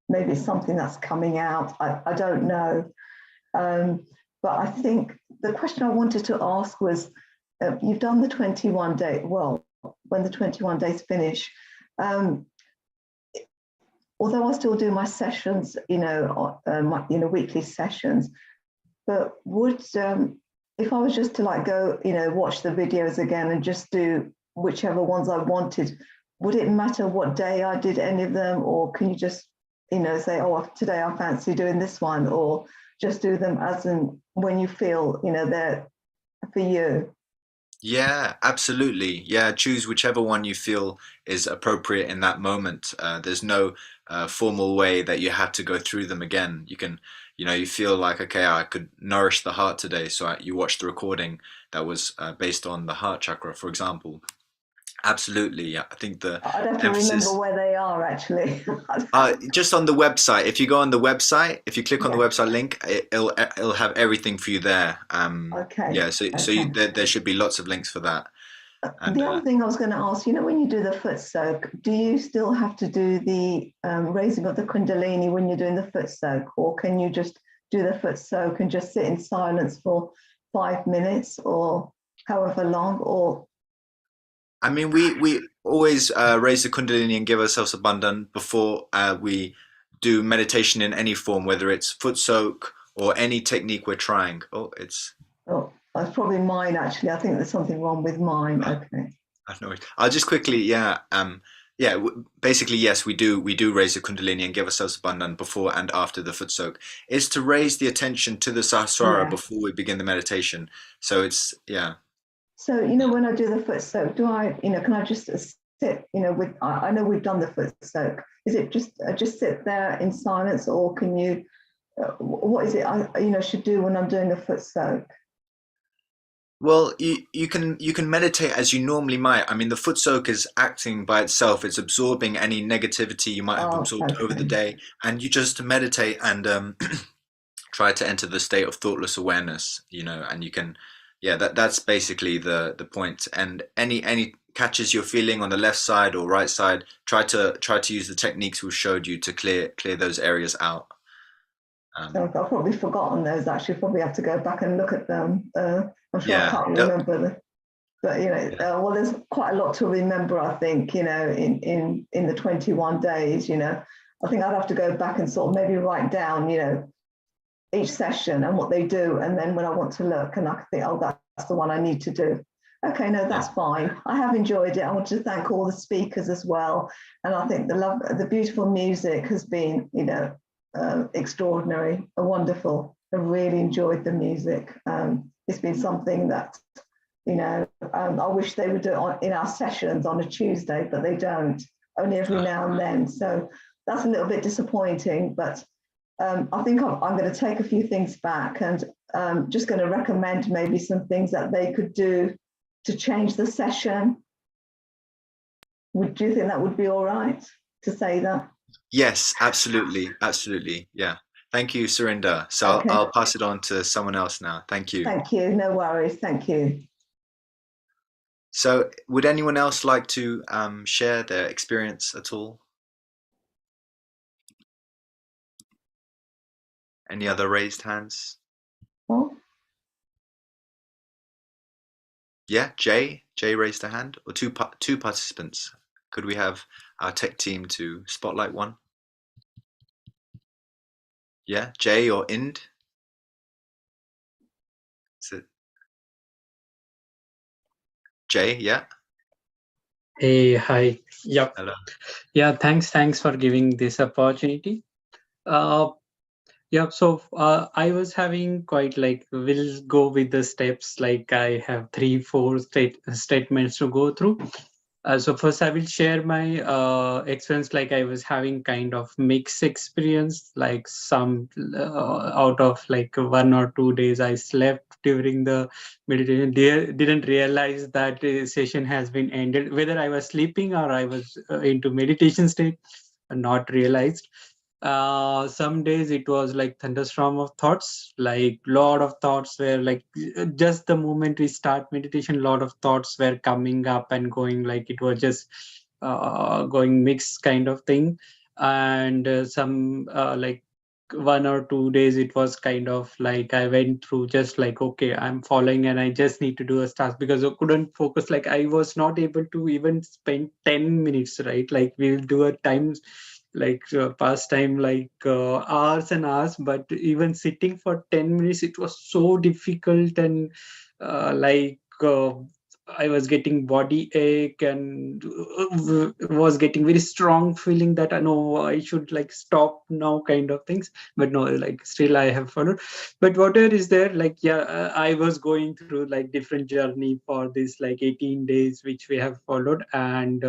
G: Maybe it's something that's coming out. I don't know. But I think the question I wanted to ask was, you've done the 21 day, well, when the 21 days finish, although I still do my sessions, my weekly sessions, but would, if I was just to like go, watch the videos again and just do whichever ones I wanted, would it matter what day I did any of them, or can you just, say, oh, today I fancy doing this one, or just do them as in when you feel, they're for you?
A: Yeah, absolutely. Yeah, choose whichever one you feel is appropriate in that moment. There's no formal way that you have to go through them again. You can, you feel like, okay, I could nourish the heart today. So you watch the recording that was based on the heart chakra, for example. Absolutely. Yeah, I think the
G: I'd have to
A: emphasis.
G: remember where they are actually.
A: Just on the website. If you go on the website, if you click on the
G: Yeah.
A: website link, it'll have everything for you there.
G: Okay.
A: Yeah, so
G: Okay.
A: there should be lots of links for that. And
G: The other thing I was going to ask, when you do the foot soak, do you still have to do the raising of the Kundalini when you're doing the foot soak, or can you just do the foot soak and just sit in silence for 5 minutes or however long? Or
A: I mean, we always raise the Kundalini and give ourselves abundance before we do meditation in any form, whether it's foot soak or any technique we're trying.
G: that's probably mine actually. I think there's something wrong with mine. Okay.
A: I know it. I'll just quickly, basically, yes, we do raise the Kundalini and give ourselves abundance before and after the foot soak. It's to raise the attention to the Sahasrara
G: Yeah.
A: before we begin the meditation. So it's, yeah.
G: So, when I do the foot soak, do I, can I just sit, with, I know we've done the foot soak. Is it just sit there in silence, or can you, what is it I, should do when I'm doing a foot soak?
A: Well, you can meditate as you normally might. I mean, the foot soak is acting by itself. It's absorbing any negativity you might have absorbed over the day, and you just meditate and try to enter the state of thoughtless awareness. And you can, yeah, that's basically the point. And any catches you're feeling on the left side or right side, try to use the techniques we've showed you to clear those areas out.
G: So I've probably forgotten those. Actually, probably have to go back and look at them. I'm sure I can't remember them. But well, there's quite a lot to remember. I think in the 21 days. I think I'd have to go back and sort of maybe write down each session and what they do, and then when I want to look, and I think, oh, that's the one I need to do. Okay, no, that's fine. I have enjoyed it. I want to thank all the speakers as well, and I think the beautiful music has been extraordinary and wonderful. I really enjoyed the music. It's been something that I wish they would do it in our sessions on a Tuesday, but they don't, only every now and then. So that's a little bit disappointing, but I think I'm going to take a few things back, and just going to recommend maybe some things that they could do to change the session. Do you think that would be all right to say that?
A: Yes, absolutely. Yeah. Thank you, Surinder. So
G: Okay.
A: I'll pass it on to someone else now. Thank you.
G: Thank you. No worries. Thank you.
A: So would anyone else like to share their experience at all? Any other raised hands?
G: Oh.
A: Yeah, Jay raised a hand, or two participants. Could we have our tech team to spotlight one? Yeah, Jay or Ind? Is it Jay? Yeah.
H: Hey, hi. Yep.
A: Hello.
H: Yeah, thanks for giving this opportunity. Yeah, so I was having quite we'll go with the steps. Like I have 3-4 statements to go through. So first I will share my experience. Like I was having kind of mixed experience, like some out of 1 or 2 days I slept during the meditation. Didn't realize that the session has been ended, whether I was sleeping or I was into meditation state, not realized. Some days it was like thunderstorm of thoughts, like lot of thoughts were just the moment we start meditation, lot of thoughts were coming up and going, like it was just going mixed kind of thing. And some 1 or 2 days it was kind of like I went through just okay, I'm following and I just need to do a task, because I couldn't focus. Like I was not able to even spend 10 minutes, right? Like we'll do a time pastime hours and hours, but even sitting for 10 minutes it was so difficult. And I was getting body ache and was getting very strong feeling that I know I should like stop now kind of things. But no, like still I have followed. But whatever is there, like, yeah, I was going through like different journey for this like 18 days, which we have followed. And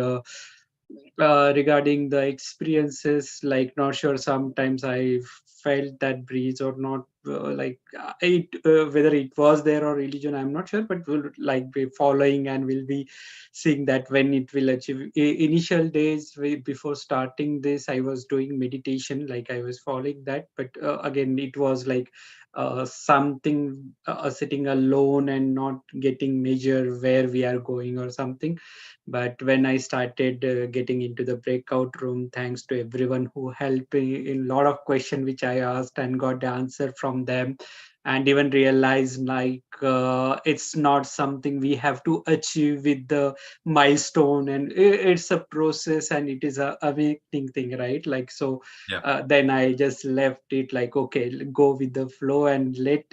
H: regarding the experiences, like not sure, sometimes I felt that breeze or not, whether it was there or religion, I'm not sure, but we'll like be following and we'll be seeing that when it will achieve. Initial days before starting this, I was doing meditation, like I was following that, but again it was like something sitting alone and not getting measure where we are going or something. But when I started getting into the breakout room, thanks to everyone who helped me in a lot of questions which I asked and got the answer from them, and even realized like it's not something we have to achieve with the milestone, and it's a process and it is a awakening thing, right? Like, so
A: Yeah.
H: then I just left it like, okay, go with the flow and let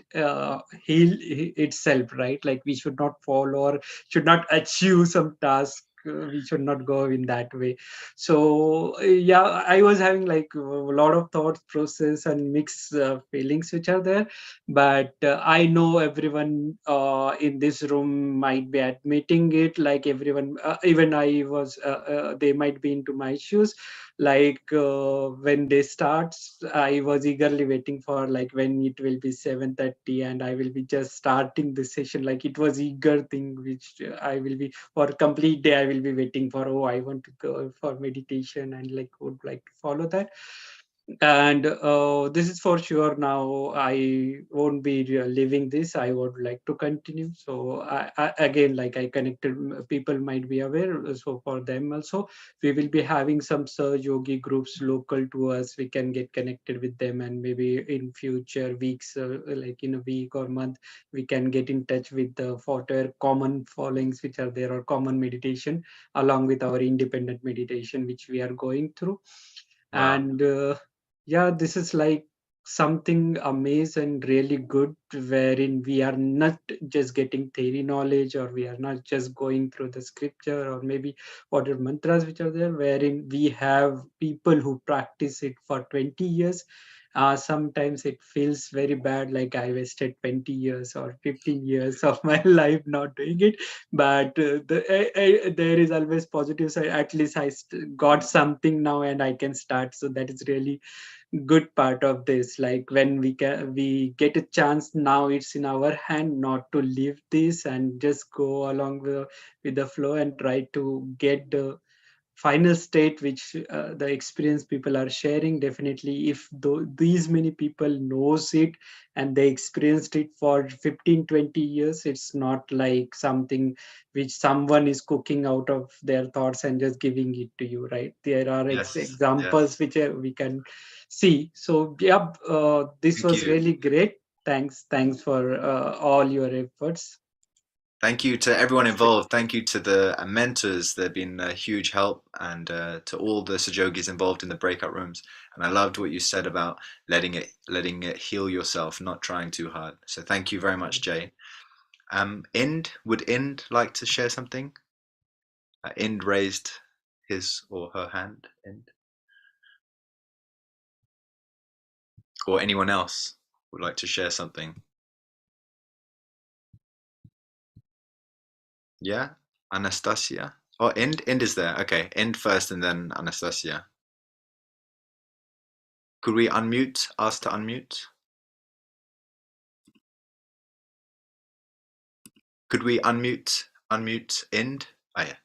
H: heal itself, right? Like we should not follow or should not achieve some task. We should not go in that way. So yeah, I was having like a lot of thought process and mixed feelings which are there. But I know everyone in this room might be admitting it, like everyone, even I was, they might be into my shoes. Like when they start, I was eagerly waiting for like when it will be 7:30 and I will be just starting the session. Like it was eager thing which I will be for a complete day, I will be waiting for, oh, I want to go for meditation and like would like to follow that. And this is for sure. Now I won't be leaving this, I would like to continue. So I again, like I connected, people might be aware, so for them also we will be having some Surge Yogi groups local to us. We can get connected with them, and maybe in future weeks, like in a week or month, we can get in touch with the whatever common followings which are there, or common meditation, along with our independent meditation which we are going through.
A: Wow.
H: And yeah, this is like something amazing, really good, wherein we are not just getting theory knowledge, or we are not just going through the scripture or maybe whatever mantras which are there, wherein we have people who practice it for 20 years. Sometimes it feels very bad, like I wasted 20 years or 15 years of my life not doing it. But there is always positive side. At least I got something now and I can start. So that is really good part of this. Like when we get a chance now, it's in our hand not to leave this and just go along with the flow and try to get the final state which the experience people are sharing. Definitely, if these many people knows it and they experienced it for 15-20 years, it's not like something which someone is cooking out of their thoughts and just giving it to you, right? There are
A: Yes.
H: examples
A: Yes.
H: which we can see. So yeah, this
A: Thank
H: was
A: you.
H: really great. Thanks for all your efforts.
A: Thank you to everyone involved. Thank you to the mentors. They've been a huge help, and to all the Sajogis involved in the breakout rooms. And I loved what you said about letting it heal yourself, not trying too hard. So thank you very much, Jay. Would Ind like to share something? Ind raised his or her hand. Ind, or anyone else would like to share something? Yeah, Anastasia. Oh, Ind is there. Okay, Ind first, and then Anastasia. Could we unmute? Ask to unmute. Could we unmute Ind? Oh yeah.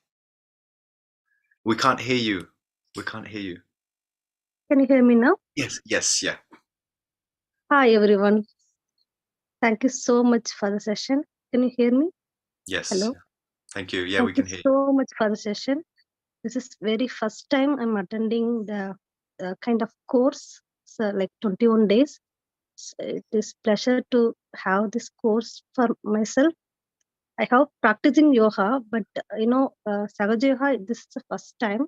A: We can't hear you. We can't hear you.
I: Can you hear me now?
A: Yes, yes, yeah.
I: Hi, everyone. Thank you so much for the session. Can you hear me?
A: Yes.
I: Hello.
A: Thank you. Yeah,
I: Thank
A: we
I: you
A: can hear you.
I: so much for the session. This is very first time I'm attending the kind of course, so like 21 days. So it is pleasure to have this course for myself. I have practicing yoga, but Sahaja Yoga, this is the first time.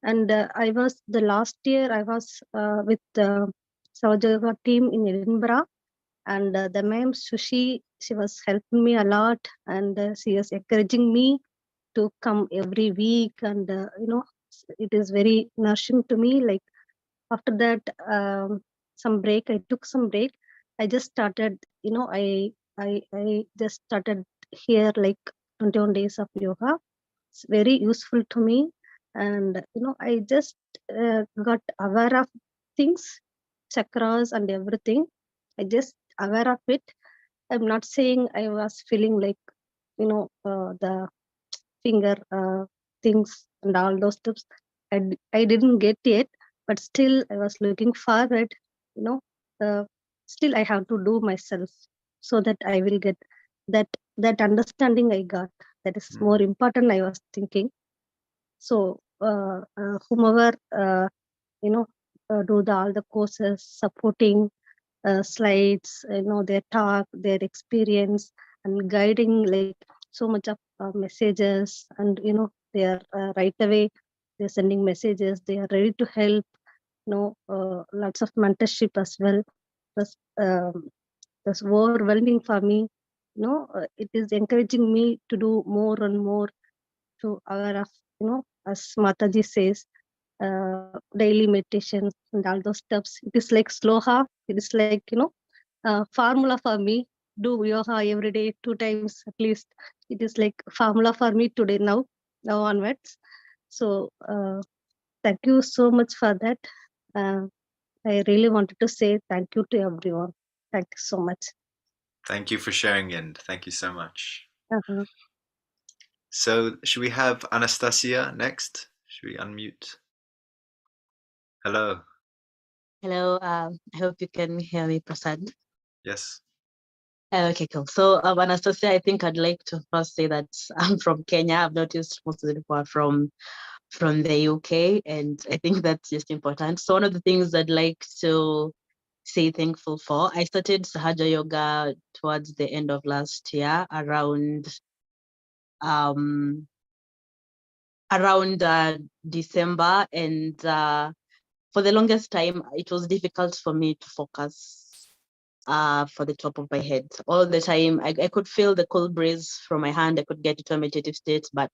I: And I was the last year I was with the Sahaja Yoga team in Edinburgh. And the ma'am Sushi, she was helping me a lot, and she was encouraging me to come every week, and it is very nourishing to me. Like after that, some break, I took some break. I just started, I just started here like 21 days of yoga. It's very useful to me, and I just got aware of things, chakras and everything. I just aware of it. I'm not saying I was feeling like the finger things and all those tips. I didn't get it, but still I was looking forward. You know, still I have to do myself so that I will get that understanding I got. That is more important. I was thinking. So whomever do all the courses supporting slides, their talk, their experience, and guiding like so much of messages, and they are right away they're sending messages, they are ready to help, lots of mentorship as well. That's overwhelming for me. It is encouraging me to do more and more, to aware of, as Mataji says, daily meditation and all those steps. It is like sloha. It is like formula for me. Do yoga every day, 2 times at least. It is like formula for me today now onwards. So thank you so much for that. I really wanted to say thank you to everyone. Thank you so much.
A: Thank you for sharing, Ind. Thank you so much.
I: Uh-huh.
A: So, should we have Anastasia next? Should we unmute? Hello.
J: Hello, I hope you can hear me, Prasad.
A: Yes.
J: Okay, cool. So, Anastasia, I think I'd like to first say that I'm from Kenya. I've noticed most of the people are from the UK, and I think that's just important. So, one of the things I'd like to say thankful for, I started Sahaja Yoga towards the end of last year, around December, and for the longest time, it was difficult for me to focus for the top of my head. All the time, I could feel the cold breeze from my hand. I could get into a meditative state, but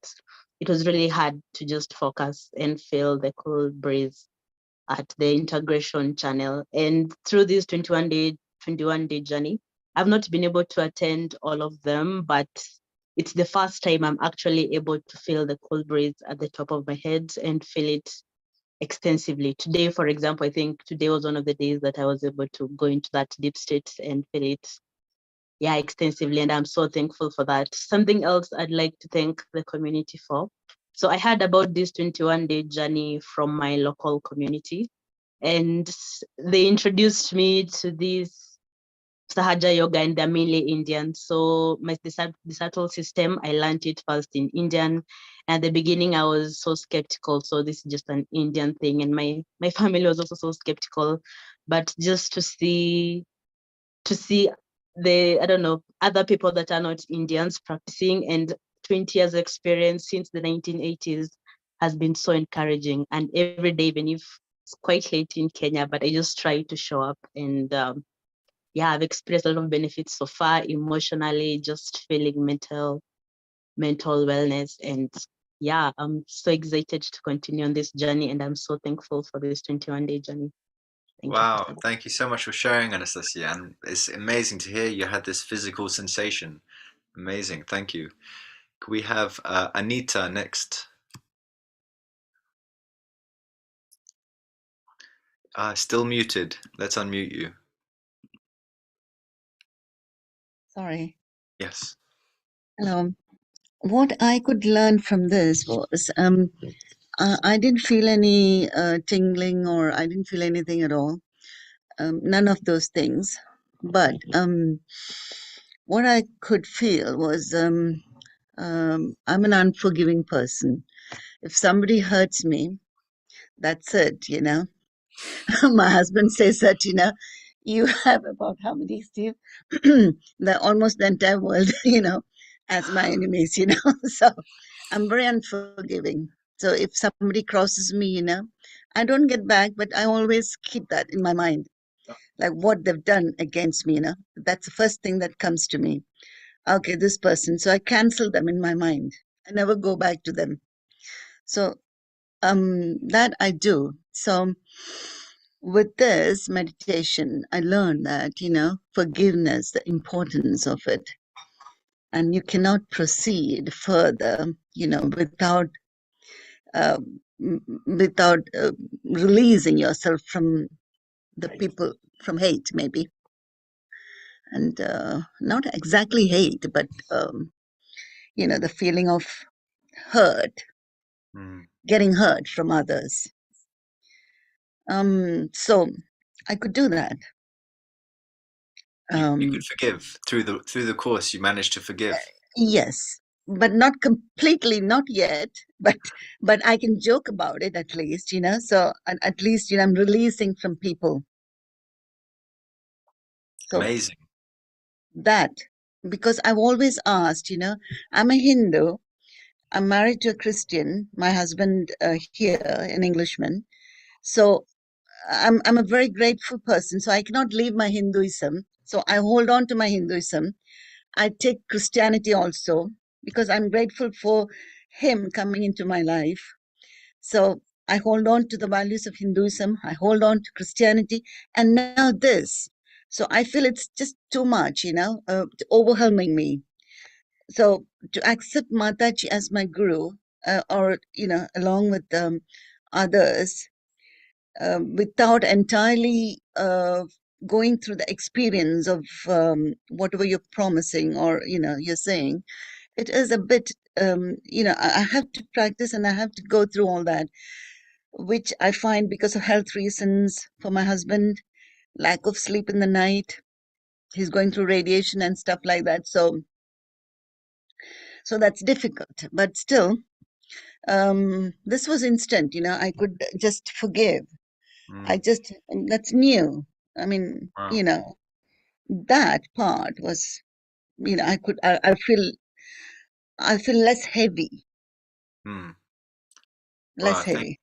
J: it was really hard to just focus and feel the cold breeze at the integration channel. And through this 21-day journey, I've not been able to attend all of them, but it's the first time I'm actually able to feel the cold breeze at the top of my head and feel it extensively. Today, for example, I think today was one of the days that I was able to go into that deep state and feel it, extensively. And I'm so thankful for that. Something else I'd like to thank the community for. So I heard about this 21-day journey from my local community, and they introduced me to this Sahaja Yoga, and they're mainly Indian. So the subtle system, I learned it first in Indian. At the beginning, I was so skeptical. So this is just an Indian thing. And my family was also so skeptical. But just to see other people that are not Indians practicing, and 20 years experience since the 1980s has been so encouraging. And every day, even if it's quite late in Kenya, but I just try to show up, and I've experienced a lot of benefits so far, emotionally, just feeling mental wellness. And I'm so excited to continue on this journey, and I'm so thankful for this 21-day journey.
A: Wow, thank you so much for sharing, Anastasia. And it's amazing to hear you had this physical sensation. Amazing, thank you. Could we have Anita next? Still muted. Let's unmute you.
K: Sorry.
A: Yes.
K: Hello. What I could learn from this was I didn't feel any tingling, or I didn't feel anything at all. None of those things. But what I could feel was I'm an unforgiving person. If somebody hurts me, that's it, My husband says that, you have about how many, Steve? Almost the entire world, as my enemies, So I'm very unforgiving. So if somebody crosses me, I don't get back, but I always keep that in my mind. like what they've done against me, you know. That's the first thing that comes to me. Okay, this person. So I cancel them in my mind. I never go back to them. So that I do. So with this meditation, I learned that, you know, forgiveness, the importance of it. And you cannot proceed further, you know, without releasing yourself from the people, from hate, maybe. And not exactly hate, but, you know, the feeling of hurt, getting hurt from others. So I could do that.
A: You could forgive through the course. You managed to forgive.
K: Yes, but not completely, not yet. But I can joke about it at least, you know. So at least, you know, I'm releasing from people. So
A: Amazing.
K: that, because I've always asked, you know, I'm a Hindu. I'm married to a Christian. My husband here, an Englishman. So I'm a very grateful person. So I cannot leave my Hinduism. So I hold on to my Hinduism. I take Christianity also because I'm grateful for him coming into my life. So I hold on to the values of Hinduism. I hold on to Christianity, and now this. So I feel it's just too much, you know, overwhelming me. So to accept Mataji as my guru, or, you know, along with others, without entirely going through the experience of whatever you're promising or, you know, you're saying, it is a bit, you know, I have to practice and I have to go through all that, which I find because of health reasons for my husband, lack of sleep in the night. He's going through radiation and stuff like that. So that's difficult. But still, this was instant, you know, I could just forgive. That's new. I mean,
A: Wow.
K: you know, that part was, you know, I feel less heavy. Less heavy.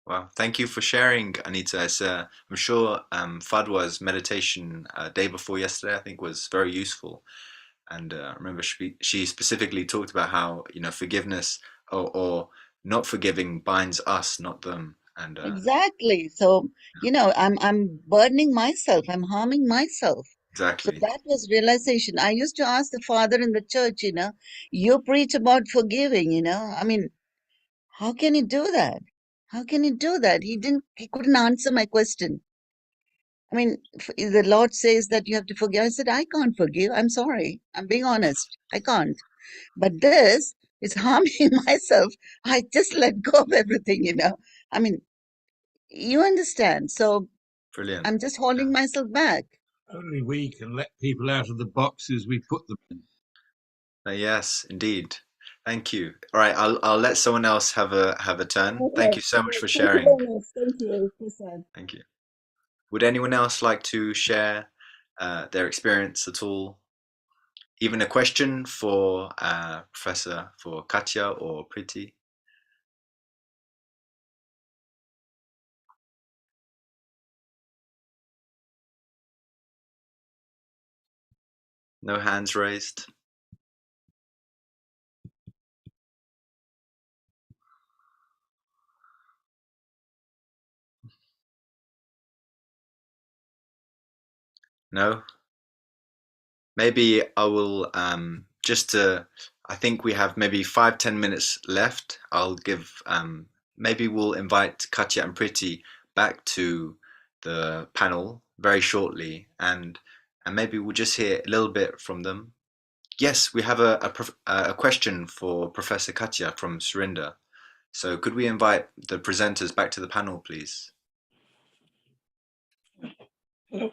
A: Wow, thank you for sharing, Anita. I'm sure Fadwa's meditation day before yesterday, I think, was very useful. And I remember she specifically talked about how, you know, forgiveness or not forgiving binds us, not them. And
K: Exactly. So, you know, I'm burdening myself. I'm harming myself. So
A: exactly.
K: that was realization. I used to ask the father in the church, you know, you preach about forgiving, you know. I mean, how can you do that? How can you do that? He couldn't answer my question. I mean, the Lord says that you have to forgive. I said, I can't forgive. I'm sorry. I'm being honest. I can't. But this is harming myself. I just let go of everything, you know. I mean, you understand. So
A: Brilliant.
K: I'm just holding myself back.
L: Only we can let people out of the boxes we put them in.
A: Yes, indeed. Thank you. All right, I'll let someone else have a turn.
K: Okay.
A: Thank you so much for
K: Thank you
A: sharing.
K: very much. Thank you, Prasad.
A: Thank you. Would anyone else like to share their experience at all? Even a question for for Katya or Priti? No hands raised. No? Maybe I will I think we have maybe 5-10 minutes left. I'll give maybe we'll invite Katya and Priti back to the panel very shortly, and maybe we'll just hear a little bit from them. Yes, we have a question for Professor Katya from Surinder. So could we invite the presenters back to the panel, please?
B: Hello.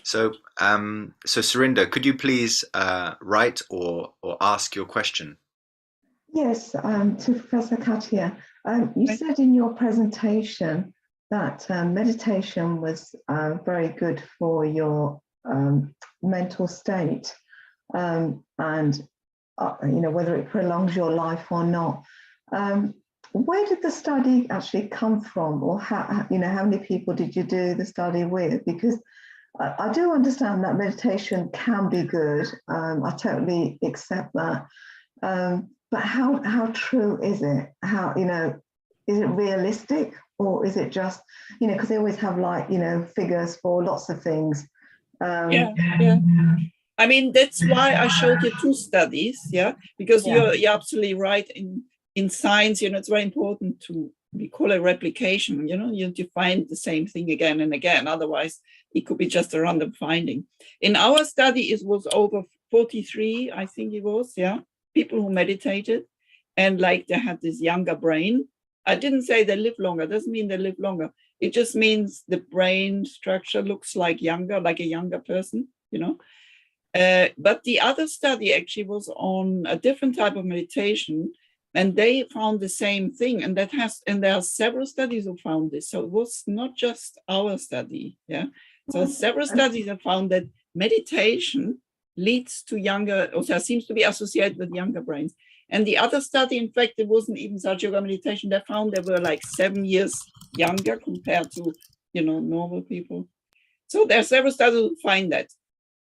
A: So, Surinder, could you please write or ask your question?
G: Yes, to Professor Katya. You said in your presentation that meditation was very good for your mental state, and you know, whether it prolongs your life or not. where did the study actually come from, or how many people did you do the study with? Because I do understand that meditation can be good. I totally accept that. But how true is it? How, is it realistic, or is it just, because they always have like, figures for lots of things.
B: Yeah. I mean, that's why I showed you 2 studies, because you're absolutely right. In science, it's very important we call it replication, you find the same thing again and again, otherwise it could be just a random finding. In our study, it was over 43, I think it was, people who meditated, and like they had this younger brain. I didn't say they live longer, doesn't mean they live longer. It just means the brain structure looks like a younger person, But the other study actually was on a different type of meditation, and they found the same thing. And there are several studies who found this. So it was not just our study. So several studies have found that meditation leads to younger, or seems to be associated with younger brains. And the other study, in fact, it wasn't even such yoga meditation. They found they were like 7 years younger compared to, normal people. So there are several studies who find that.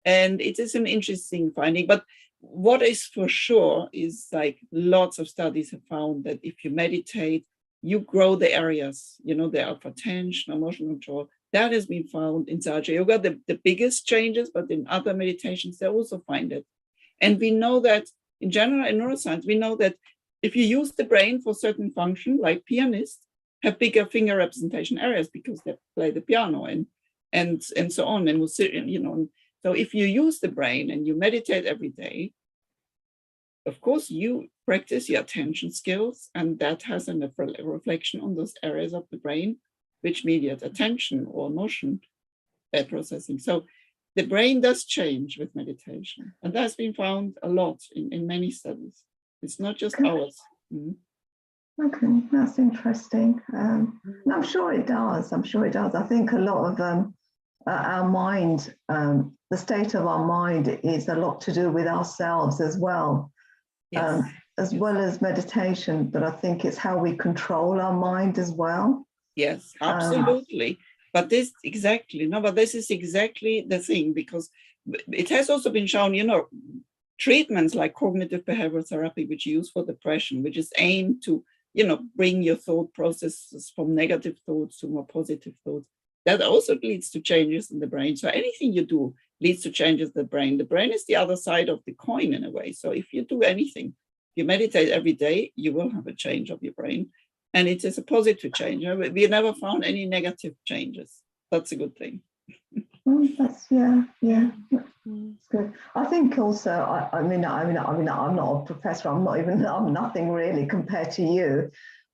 B: And it is an interesting finding. But what is for sure is like lots of studies have found that if you meditate, you grow the areas, there are for attention, emotional control. That has been found in Sahaja Yoga, the biggest changes, but in other meditations, they also find it. And we know that in general, in neuroscience, we know that if you use the brain for certain function, like pianists have bigger finger representation areas because they play the piano and so on, and so if you use the brain and you meditate every day, of course, you practice your attention skills, and that has a reflection on those areas of the brain, which mediate attention or emotion processing. So the brain does change with meditation, and that's been found a lot in many studies. It's not just ours.
G: Okay, that's interesting. And I'm sure it does. I think a lot of our mind, the state of our mind is a lot to do with ourselves as well. As well as meditation, but I think it's how we control our mind as well.
B: Yes, absolutely. But this is exactly the thing, because it has also been shown, treatments like cognitive behavioral therapy, which you use for depression, which is aimed to, bring your thought processes from negative thoughts to more positive thoughts. That also leads to changes in the brain. So anything you do leads to changes in the brain. The brain is the other side of the coin in a way. So if you do anything, you meditate every day, you will have a change of your brain. And it is a positive change. We never found any negative changes. That's a good thing.
G: That's That's good. I think also, I'm not a professor. I'm nothing really compared to you.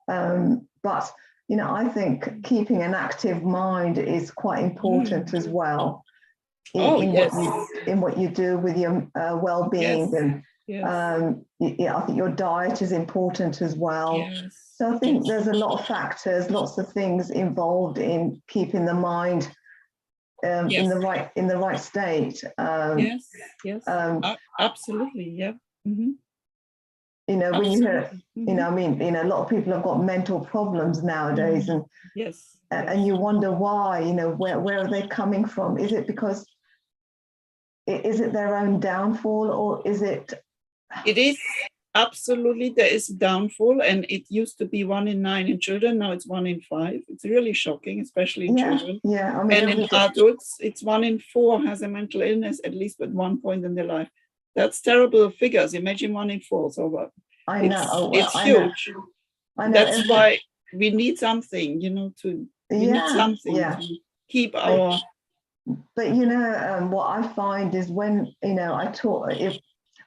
G: But I think keeping an active mind is quite important as well in what you do with your well-being. And I think your diet is important as well. So I think there's a lot of factors, lots of things involved in keeping the mind in the right state.
B: Absolutely, yeah. Mm-hmm.
G: When you hear, a lot of people have got mental problems nowadays, and and you wonder why, where are they coming from? Is it because, is it their own downfall, or is it?
B: It is absolutely, there is a downfall, and it used to be 1 in 9 in children. Now it's 1 in 5. It's really shocking, especially in children. And in adults, it's 1 in 4 has a mental illness at least at one point in their life. That's terrible figures. Imagine 1 in 4. So it's huge. I know. That's why we need something, to keep our.
G: But what I find is when I talk,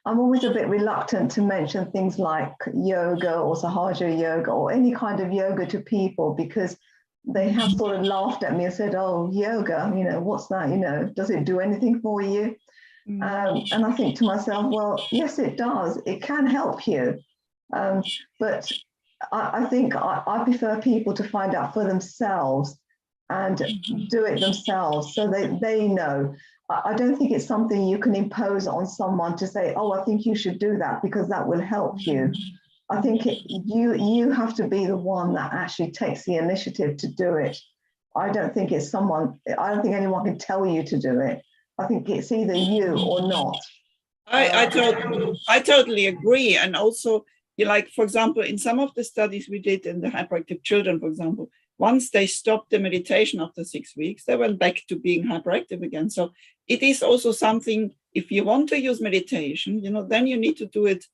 G: I'm always a bit reluctant to mention things like yoga or Sahaja yoga or any kind of yoga to people, because they have sort of laughed at me and said, "Oh, yoga, what's that? Does it do anything for you?" And I think to myself, well, yes, it does. It can help you. But I think I prefer people to find out for themselves and do it themselves, so they know. I don't think it's something you can impose on someone to say, "Oh, I think you should do that because that will help you." I think you have to be the one that actually takes the initiative to do it. I don't think anyone can tell you to do it. I think it's either you or not.
B: I totally agree. And also, like, for example, in some of the studies we did in the hyperactive children, for example, once they stopped the meditation after 6 weeks, they went back to being hyperactive again. So it is also something, if you want to use meditation, then you need to do it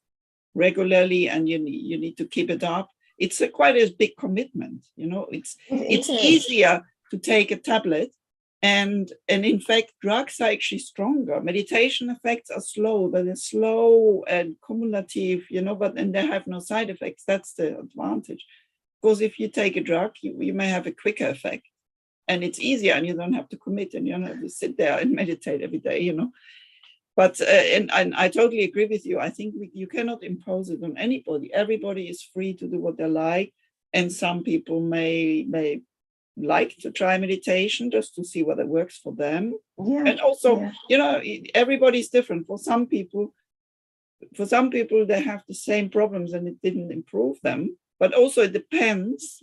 B: regularly, and you need to keep it up. It's quite a big commitment. It's easier to take a tablet, and in fact drugs are actually stronger. Meditation effects are slow, but they're slow and cumulative, and they have no side effects. That's the advantage, because if you take a drug, you may have a quicker effect, and it's easier, and you don't have to commit, and you don't have to sit there and meditate every day. But and I totally agree with you. I think you cannot impose it on anybody. Everybody is free to do what they like, and some people may like to try meditation just to see whether it works for them.
G: Yeah.
B: And also, everybody's different. For some people, they have the same problems and it didn't improve them. But also it depends,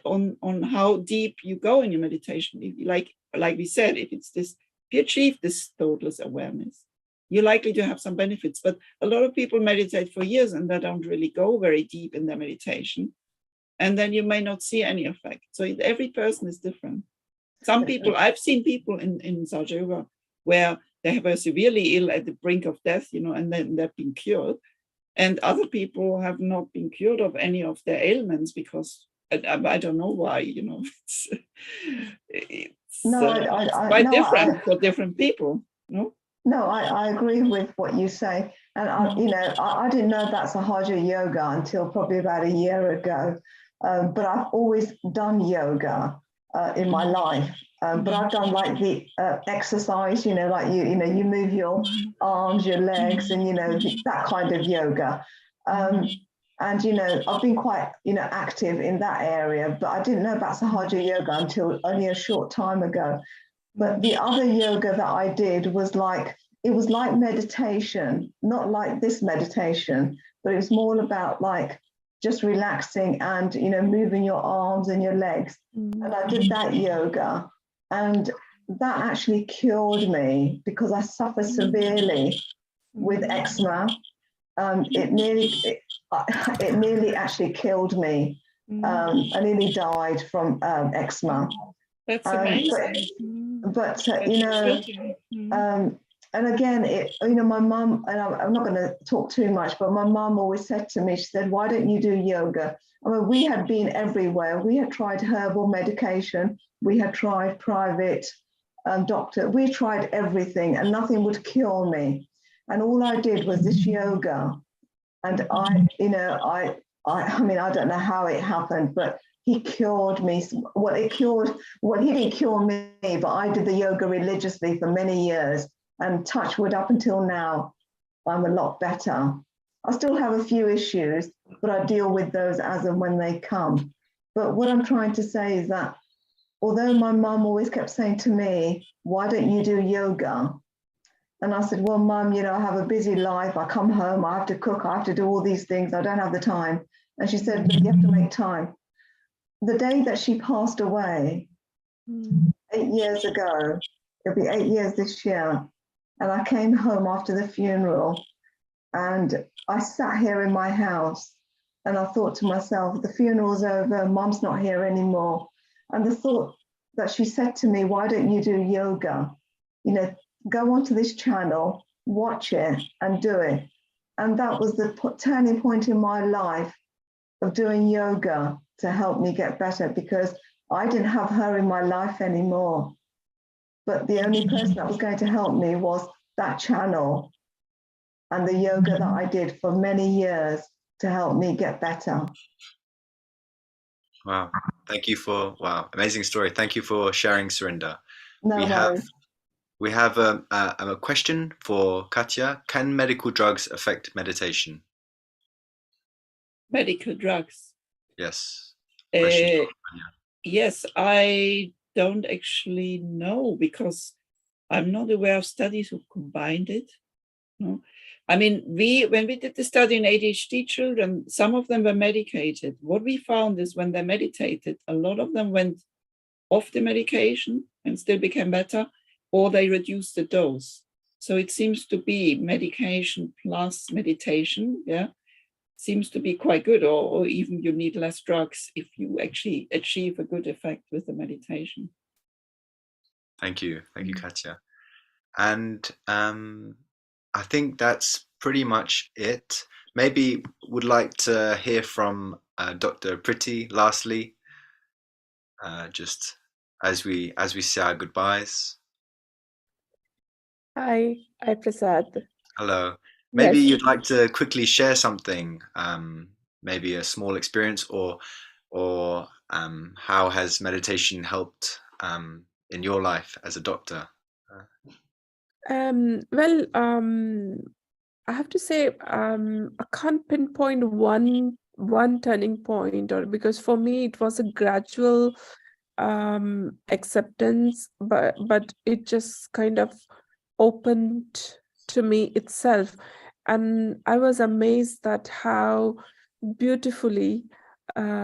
B: on how deep you go in your meditation. Like we said, if you achieve this thoughtless awareness, you're likely to have some benefits. But a lot of people meditate for years and they don't really go very deep in their meditation. And then you may not see any effect. So every person is different. Some people, I've seen people in Sahaja Yoga where they were severely ill at the brink of death, and then they've been cured. And other people have not been cured of any of their ailments because I don't know why, it's quite different for different people. No,
G: I agree with what you say. And I didn't know about Sahaja Yoga until probably about a year ago. But I've always done yoga in my life. But I've done like the exercise, like you move your arms, your legs, and that kind of yoga. And I've been quite active in that area, but I didn't know about Sahaja Yoga until only a short time ago. But the other yoga that I did was like meditation, not like this meditation, but it was more about like just relaxing and moving your arms and your legs. And I did that yoga, and that actually cured me because I suffer severely with eczema. It nearly actually killed me. I nearly died from eczema.
B: That's amazing.
G: But and again, my mum, and I'm not going to talk too much, but my mum always said to me, she said, why don't you do yoga? I mean, we had been everywhere. We had tried herbal medication. We had tried private doctor. We tried everything and nothing would cure me. And all I did was this yoga. And I mean, I don't know how it happened, but he cured me. Well, he didn't cure me, but I did the yoga religiously for many years. And touch wood, up until now, I'm a lot better. I still have a few issues, but I deal with those as and when they come. But what I'm trying to say is that although my mum always kept saying to me, why don't you do yoga? And I said, well, mum, I have a busy life. I come home, I have to cook, I have to do all these things. I don't have the time. And she said, but you have to make time. The day that she passed away, 8 years ago, it'll be 8 years this year, and I came home after the funeral and I sat here in my house and I thought to myself, the funeral's over, mum's not here anymore. And the thought that she said to me, why don't you do yoga? Go onto this channel, watch it and do it. And that was the turning point in my life of doing yoga to help me get better, because I didn't have her in my life anymore. But the only person that was going to help me was that channel and the yoga that I did for many years to help me get better.
A: Wow. Amazing story. Thank you for sharing, Surinder.
G: No worries.
A: We have a question for Katya. Can medical drugs affect meditation?
B: Medical drugs?
A: Yes.
B: Yes, I don't actually know because I'm not aware of studies who combined it. No, I mean, when we did the study in ADHD children, some of them were medicated. What we found is when they meditated, a lot of them went off the medication and still became better, or they reduced the dose. So it seems to be medication plus meditation, yeah, seems to be quite good, or even you need less drugs if you actually achieve a good effect with the meditation.
A: Thank you, Katja. And I think that's pretty much it. Maybe would like to hear from Dr. Priti lastly, just as we say our goodbyes.
C: Hi, Prasad.
A: Hello. Maybe
C: Yes.
A: you'd like to quickly share something, maybe a small experience, or how has meditation helped in your life as a doctor?
C: Well, I have to say, I can't pinpoint one turning point, or because for me it was a gradual acceptance, but it just kind of opened to me itself, and I was amazed at how beautifully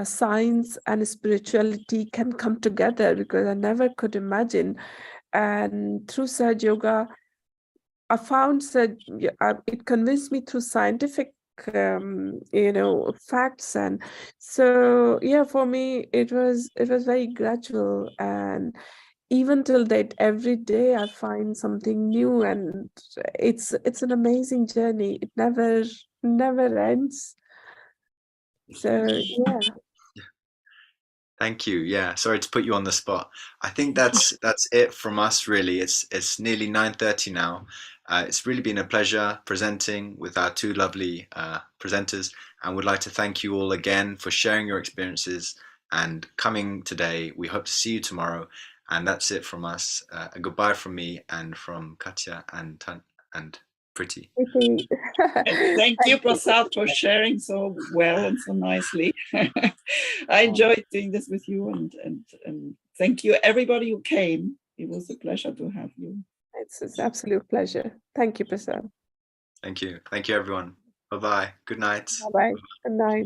C: science and spirituality can come together, because I never could imagine. And through Saj Yoga, I found that it convinced me through scientific, facts, and so yeah, for me it was very gradual, and even till date, every day I find something new, and it's an amazing journey. It never ends. So yeah.
A: Thank you. Yeah, sorry to put you on the spot. I think that's it from us really. It's nearly 9:30 now. It's really been a pleasure presenting with our two lovely presenters, and would like to thank you all again for sharing your experiences and coming today. We hope to see you tomorrow, and that's it from us. A goodbye from me and from Katja and Priti.
B: Thank you, Prasad, for sharing so well and so nicely. I enjoyed doing this with you, and thank you everybody who came. It was a pleasure to have you.
C: It's an absolute pleasure. Thank you, Prasad.
A: Thank you everyone. Bye-bye. Good night.
C: Bye-bye. Good night.